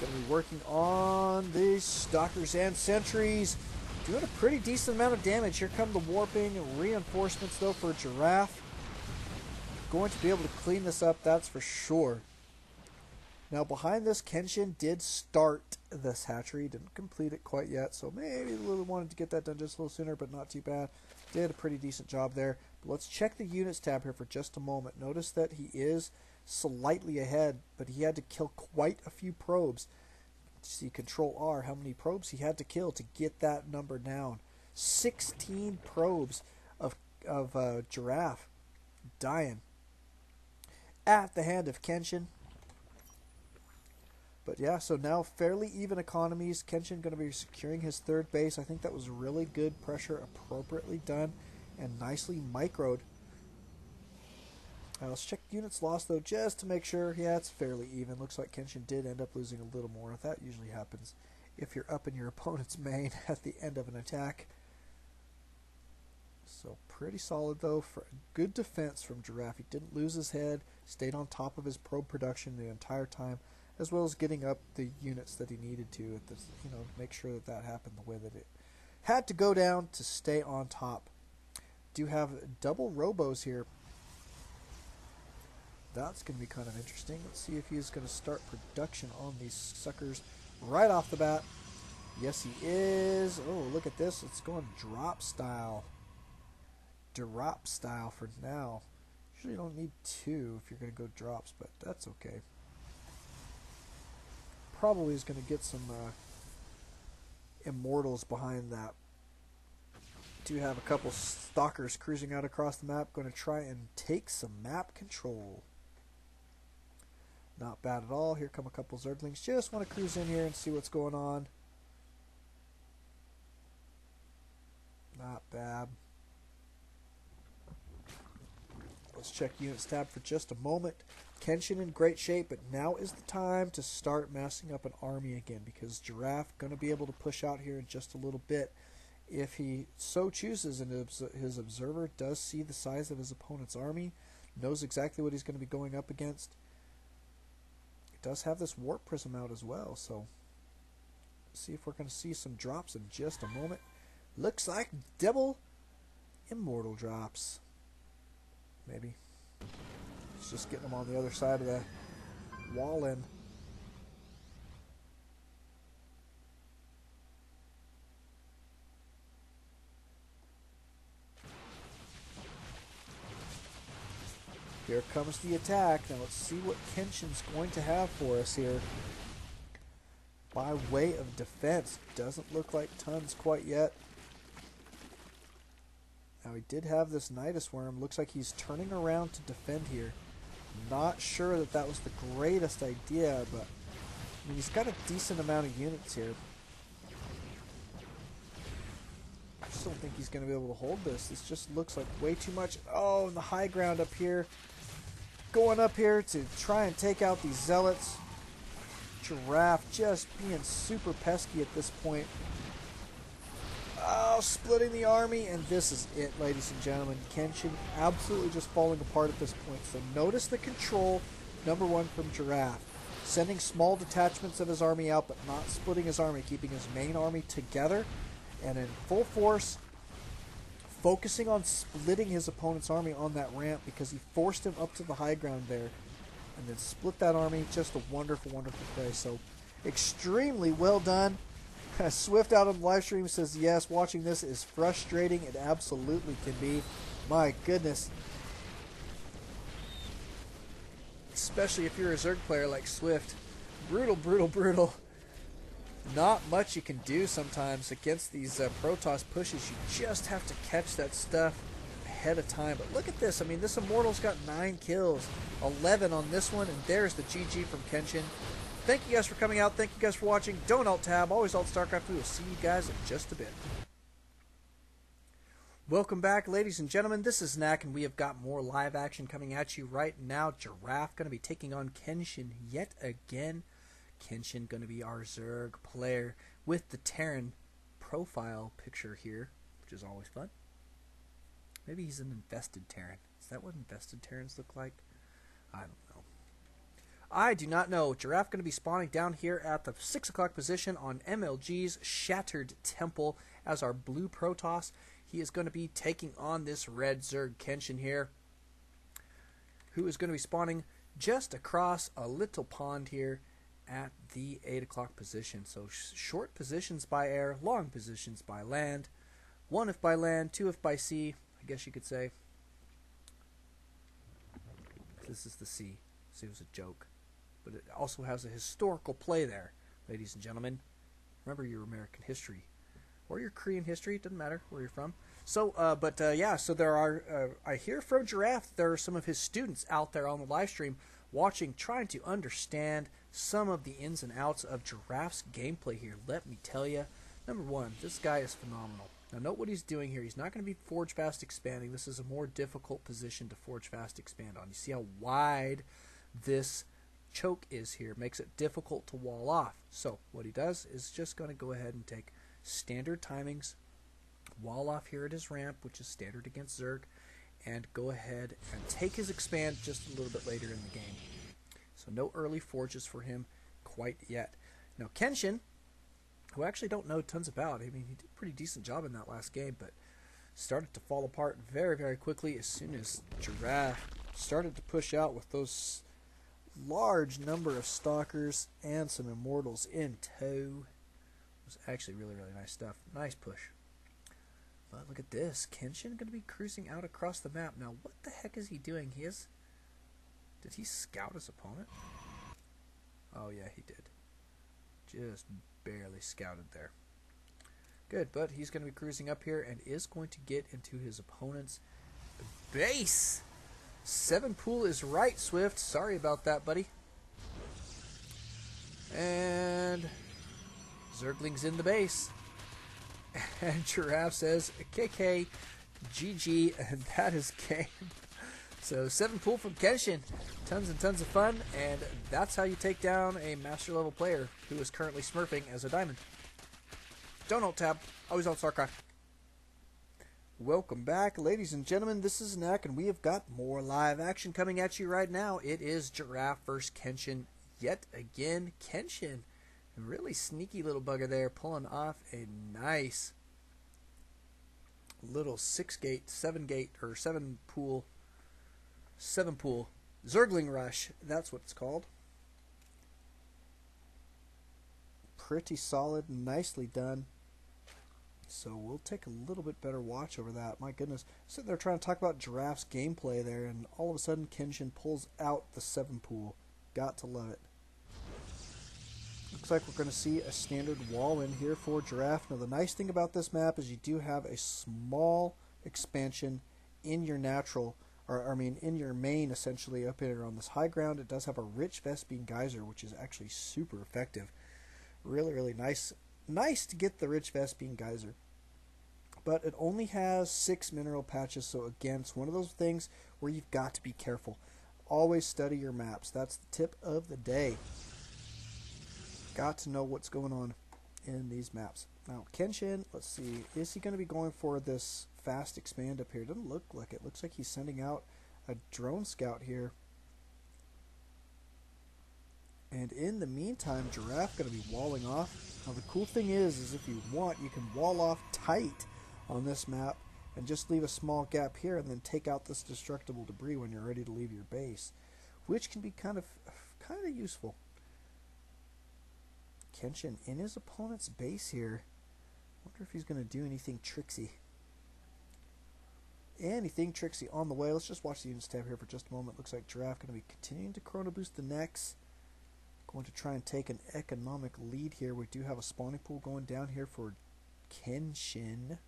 A: Going to be working on these stalkers and sentries. Doing a pretty decent amount of damage. Here come the warping and reinforcements, though, for Giraffe. Going to be able to clean this up, that's for sure. Now, behind this, Kenshin did start this hatchery. Didn't complete it quite yet, so maybe a little wanted to get that done just a little sooner, but not too bad. Did a pretty decent job there. But let's check the units tab here for just a moment. Notice that he is slightly ahead, but he had to kill quite a few probes. See, Control R, how many probes he had to kill to get that number down. 16 probes of Giraffe dying at the hand of Kenshin. But yeah, so now fairly even economies. Kenshin going to be securing his third base. I think that was really good pressure, appropriately done, and nicely microed. Let's check units lost, though, just to make sure. Yeah, it's fairly even. Looks like Kenshin did end up losing a little more. That usually happens if you're up in your opponent's main at the end of an attack. So pretty solid, though, for good defense from Giraffe. He didn't lose his head, stayed on top of his probe production the entire time, as well as getting up the units that he needed to, at this, make sure that that happened the way that it had to go down to stay on top. Do have double robos here. That's going to be kind of interesting. Let's see if he's going to start production on these suckers right off the bat. Yes, he is. Oh, look at this. It's going drop style. Drop style for now. Usually you don't need two if you're going to go drops, but that's okay. Probably is going to get some immortals behind that. Do have a couple stalkers cruising out across the map. Going to try and take some map control. Not bad at all. Here come a couple Zerglings. Just want to cruise in here and see what's going on. Not bad. Let's check units tab for just a moment. Kenshin in great shape, but now is the time to start massing up an army again, because Giraffe going to be able to push out here in just a little bit if he so chooses, and his observer does see the size of his opponent's army, knows exactly what he's going to be going up against. It does have this warp prism out as well, so see if we're going to see some drops in just a moment. Looks like double immortal drops. Maybe. It's just getting them on the other side of the wall in. Here comes the attack. Now let's see what Kenshin's going to have for us here. By way of defense, doesn't look like tons quite yet. Now he did have this Nidus Worm. Looks like he's turning around to defend here. Not sure that that was the greatest idea, but I mean, he's got a decent amount of units here. I just don't think he's going to be able to hold this. This just looks like way too much. Oh, and the high ground up here. Going up here to try and take out these zealots. Giraffe just being super pesky at this point. Oh, splitting the army, and this is it, ladies and gentlemen. Kenshin absolutely just falling apart at this point. So notice the control, number one, from Giraffe. Sending small detachments of his army out, but not splitting his army, keeping his main army together and in full force, focusing on splitting his opponent's army on that ramp because he forced him up to the high ground there and then split that army. Just a wonderful, wonderful play. So extremely well done. Swift out on the live stream says, yes, watching this is frustrating. It absolutely can be. My goodness. Especially if you're a Zerg player like Swift. Brutal, brutal, brutal. Not much you can do sometimes against these Protoss pushes. You just have to catch that stuff ahead of time. But look at this. I mean, this Immortal's got 9 kills. 11 on this one. And there's the GG from Kenshin. Thank you guys for coming out. Thank you guys for watching. Don't alt-tab. Always alt-Starcraft. We will see you guys in just a bit. Welcome back, ladies and gentlemen. This is Knack, and we have got more live action coming at you right now. Giraffe going to be taking on Kenshin yet again. Kenshin going to be our Zerg player with the Terran profile picture here, which is always fun. Maybe he's an infested Terran. Is that what infested Terrans look like? I don't know. I do not know. Giraffe going to be spawning down here at the 6 o'clock position on MLG's Shattered Temple as our blue Protoss. He is going to be taking on this red Zerg Kenshin here, who is going to be spawning just across a little pond here at the 8 o'clock position. So short positions by air, long positions by land. 1 if by land, 2 if by sea, I guess you could say. This is the sea, so it was a joke. But it also has a historical play there, ladies and gentlemen. Remember your American history. Or your Korean history, doesn't matter where you're from. So, yeah, so there are, I hear from Giraffe, there are some of his students out there on the live stream watching, trying to understand some of the ins and outs of Giraffe's gameplay here. Let me tell you, number one, this guy is phenomenal. Now, note what he's doing here. He's not going to be forge fast expanding. This is a more difficult position to forge fast expand on. You see how wide this choke is here. Makes it difficult to wall off. So, what he does is just going to go ahead and take standard timings, wall off here at his ramp, which is standard against Zerg, and go ahead and take his expand just a little bit later in the game. So no early forges for him quite yet. Now Kenshin, who I actually don't know tons about, I mean, he did a pretty decent job in that last game, but started to fall apart very, very quickly as soon as Giraffe started to push out with those large number of stalkers and some immortals in tow. It was actually really, really nice stuff. Nice push. But look at this. Kenshin going to be cruising out across the map. Now, what the heck is he doing? Did he scout his opponent? Oh, yeah, he did. Just barely scouted there. Good, but he's going to be cruising up here and is going to get into his opponent's base. 7 pool is right, Swift. Sorry about that, buddy. And Zergling's in the base. And Giraffe says, KK, GG, and that is game. So 7 pool from Kenshin. Tons and tons of fun, and that's how you take down a master level player who is currently smurfing as a diamond. Don't alt tab, always on Starcraft. Welcome back, ladies and gentlemen. This is Nak, and we have got more live action coming at you right now. It is Giraffe versus Kenshin yet again. Kenshin, a really sneaky little bugger there, pulling off a nice little 7 pool Zergling rush. That's what it's called. Pretty solid, nicely done. So we'll take a little bit better watch over that. My goodness, sitting there trying to talk about Giraffe's gameplay there, and all of a sudden Kenshin pulls out the 7 pool. Got to love it. Looks like we're going to see a standard wall in here for Giraffe. Now the nice thing about this map is you do have a small expansion in your natural, in your main essentially up here on this high ground. It does have a rich Vespene geyser, which is actually super effective. Really, really nice. Nice to get the rich Vespene geyser. But it only has 6 mineral patches, so again, it's one of those things where you've got to be careful. Always study your maps. That's the tip of the day. Got to know what's going on in these maps. Now, Kenshin, let's see, is he going to be going for this fast expand up here? Doesn't look like it. Looks like he's sending out a drone scout here. And in the meantime, Giraffe going to be walling off. Now, the cool thing is if you want, you can wall off tight on this map and just leave a small gap here and then take out this destructible debris when you're ready to leave your base, which can be kind of useful. Kenshin in his opponent's base here. Wonder if he's going to do anything tricksy. Anything tricksy on the way. Let's just watch the units tab here for just a moment. Looks like Giraffe going to be continuing to chrono boost the next. Going to try and take an economic lead here. We do have a spawning pool going down here for Kenshin.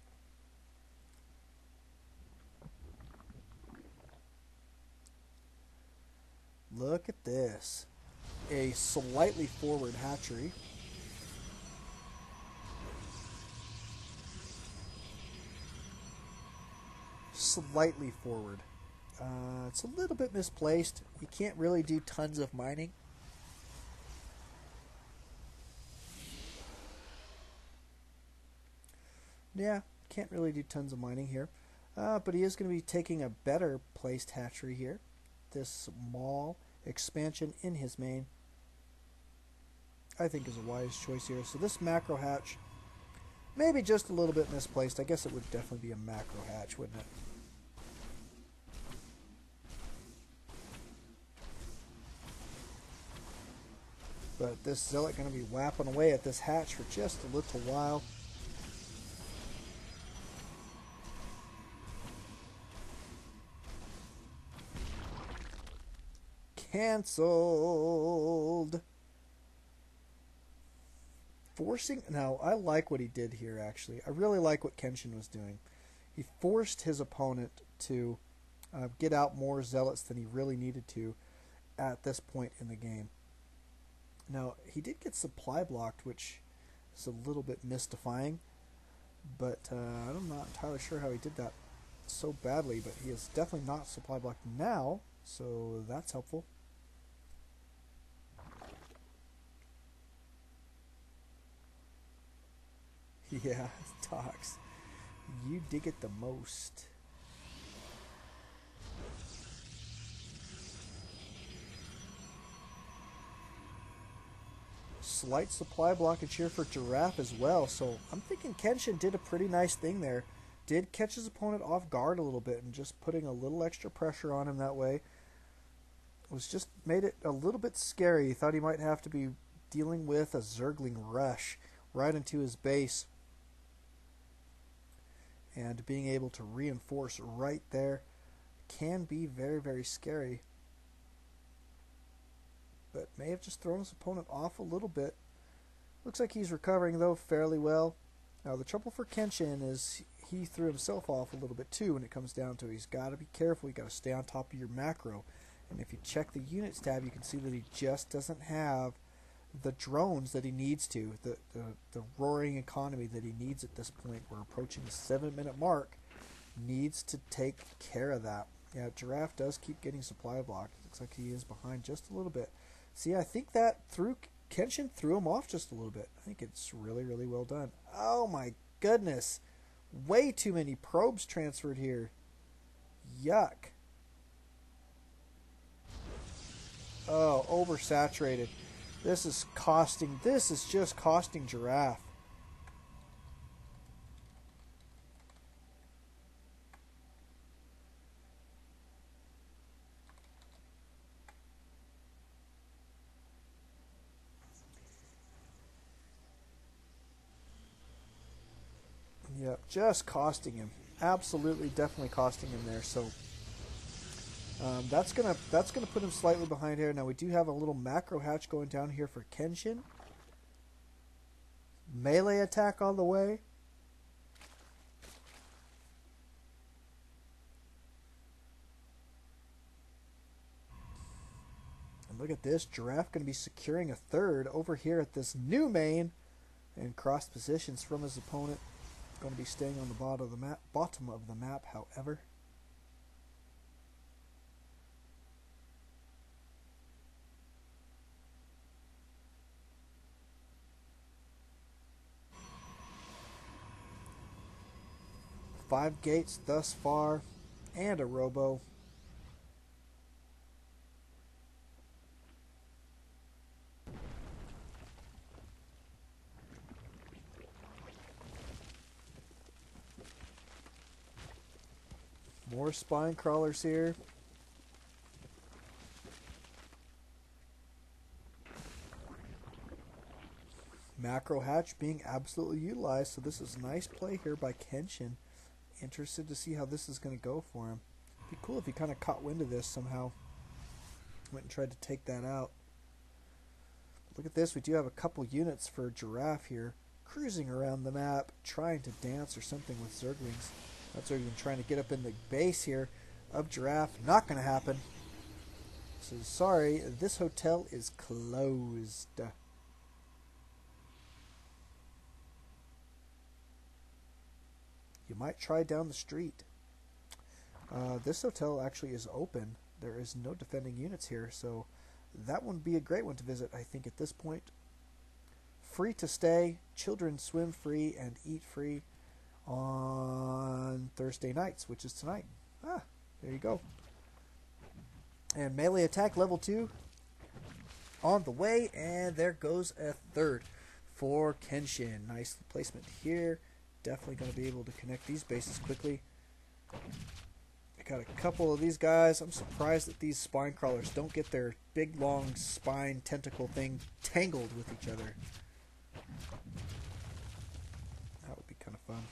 A: Look at this. A slightly forward hatchery. Slightly forward. It's a little bit misplaced. You can't really do tons of mining. Yeah, can't really do tons of mining here. But he is going to be taking a better placed hatchery here. This small expansion in his main, I think is a wise choice here. So this macro hatch, maybe just a little bit misplaced. I guess it would definitely be a macro hatch, wouldn't it? But this Zealot going to be whapping away at this hatch for just a little while. Cancelled. Forcing. Now, I like what he did here, actually. I really like what Kenshin was doing. He forced his opponent to get out more Zealots than he really needed to at this point in the game. Now, he did get supply blocked, which is a little bit mystifying, but I'm not entirely sure how he did that so badly, but he is definitely not supply blocked now, so that's helpful. Yeah, Tox, you dig it the most. Slight supply blockage here for Giraffe as well, so I'm thinking Kenshin did a pretty nice thing there. Did catch his opponent off guard a little bit, and just putting a little extra pressure on him that way was just made it a little bit scary. He thought he might have to be dealing with a Zergling rush right into his base, and being able to reinforce right there can be very, very scary. But may have just thrown his opponent off a little bit. Looks like he's recovering, though, fairly well. Now, the trouble for Kenshin is he threw himself off a little bit, too, when it comes down to it. He's got to be careful. You've got to stay on top of your macro. And if you check the units tab, you can see that he just doesn't have the drones that he needs to, the roaring economy that he needs at this point. We're approaching the 7-minute mark. Needs to take care of that. Yeah, Giraffe does keep getting supply blocked. Looks like he is behind just a little bit. See, I think that Kenshin threw him off just a little bit. I think it's really, really well done. Oh my goodness. Way too many probes transferred here. Yuck. Oh, oversaturated. This is just costing Giraffe. Yep, just costing him. Absolutely, definitely costing him there. So that's gonna put him slightly behind here. Now we do have a little macro hatch going down here for Kenshin. Melee attack on the way. And look at this, Giraffe going to be securing a third over here at this new main, and cross positions from his opponent. Going to be staying on the bottom of the map, however. Five gates thus far, and a robo. More spine crawlers here. Macro hatch being absolutely utilized, so this is a nice play here by Kenshin. Interested to see how this is going to go for him. Be cool if he kind of caught wind of this somehow. Went and tried to take that out. Look at this, we do have a couple units for Giraffe here, cruising around the map, trying to dance or something with Zerglings. That's even trying to get up in the base here of Giraffe. Not going to happen. So sorry, this hotel is closed. You might try down the street. This hotel actually is open. There is no defending units here, so that would be a great one to visit, I think, at this point. Free to stay, children swim free and eat free on Thursday nights, which is tonight. Ah, there you go. And melee attack level 2 on the way. And there goes a third for Kenshin. Nice placement here. Definitely going to be able to connect these bases quickly. I got a couple of these guys. I'm surprised that these spine crawlers don't get their big long spine tentacle thing tangled with each other. That would be kind of fun.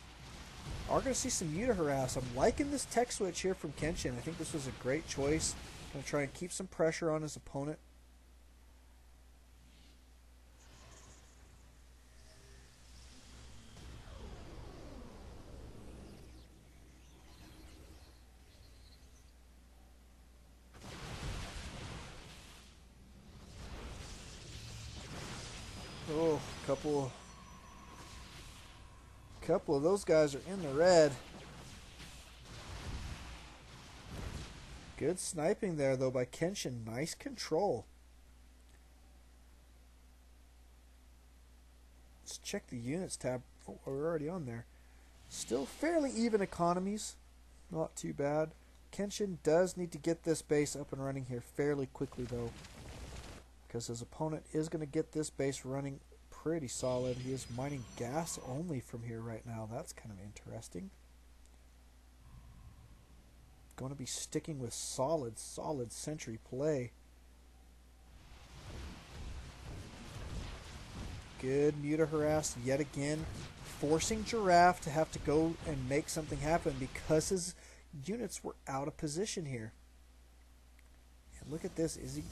A: We're going to see some Muta harass. I'm liking this tech switch here from Kenshin. I think this was a great choice. Going to try and keep some pressure on his opponent. Oh, couple of those guys are in the red. Good sniping there, though, by Kenshin. Nice control. Let's check the units tab. Oh, we're already on there. Still fairly even economies. Not too bad. Kenshin does need to get this base up and running here fairly quickly, though, because his opponent is going to get this base running pretty solid. He is mining gas only from here right now. That's kind of interesting. Going to be sticking with solid sentry play. Good Muta harass yet again, forcing Giraffe to have to go and make something happen because his units were out of position here. And look at this. Is he?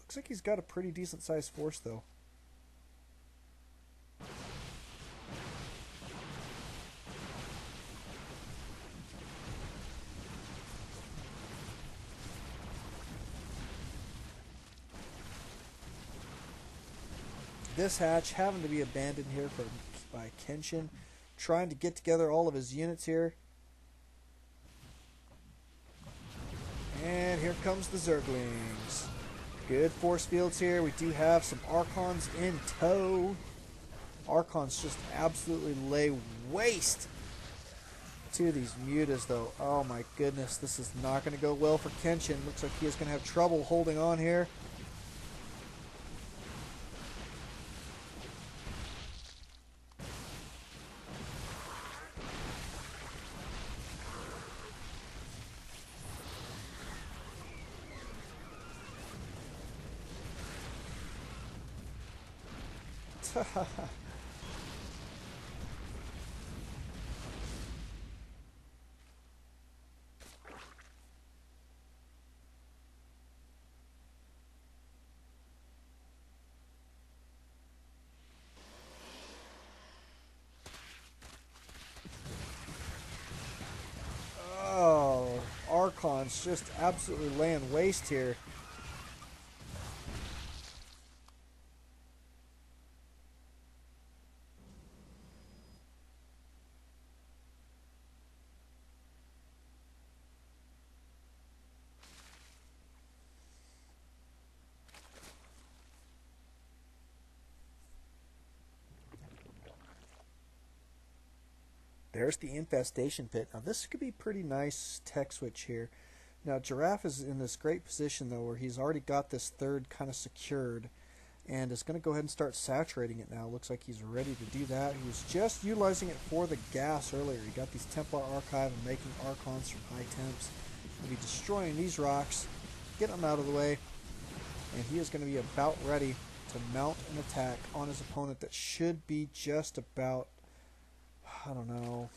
A: Looks like he's got a pretty decent sized force, though. This hatch having to be abandoned here by Kenshin, trying to get together all of his units here. And here comes the Zerglings. Good force fields here. We do have some Archons in tow. Archons just absolutely lay waste to these Mutas, though. Oh my goodness, this is not going to go well for Kenshin. Looks like he is going to have trouble holding on here. Oh, Archon's just absolutely laying waste here. There's the infestation pit. Now this could be pretty nice tech switch here. Now Giraffe is in this great position, though, where he's already got this third kind of secured and is going to go ahead and start saturating it now. Looks like he's ready to do that. He was just utilizing it for the gas earlier. He got these Templar Archive and making Archons from high temps. He'll be destroying these rocks, get them out of the way, and he is going to be about ready to mount an attack on his opponent that should be just about, I don't know,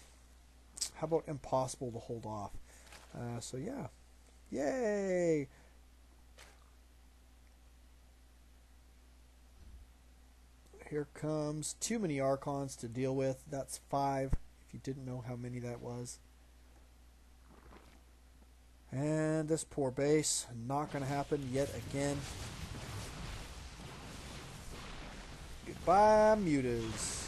A: how about impossible to hold off. So yeah, yay! Here comes too many Archons to deal with. That's 5, if you didn't know how many that was. And this poor base, not going to happen yet again. Goodbye, Mutas.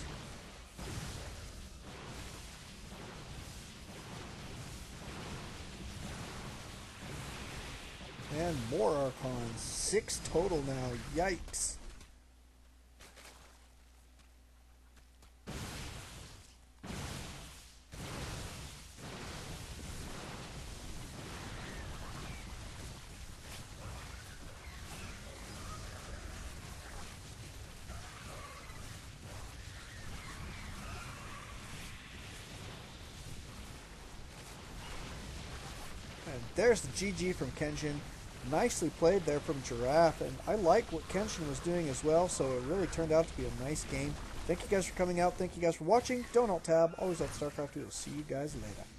A: And more Archons. 6 total now. Yikes. there's the GG from Kenshin. Nicely played there from Giraffe, and I like what Kenshin was doing as well, so it really turned out to be a nice game. Thank you guys for coming out. Thank you guys for watching. Don't alt tab. Always at Starcraft2. We'll see you guys later.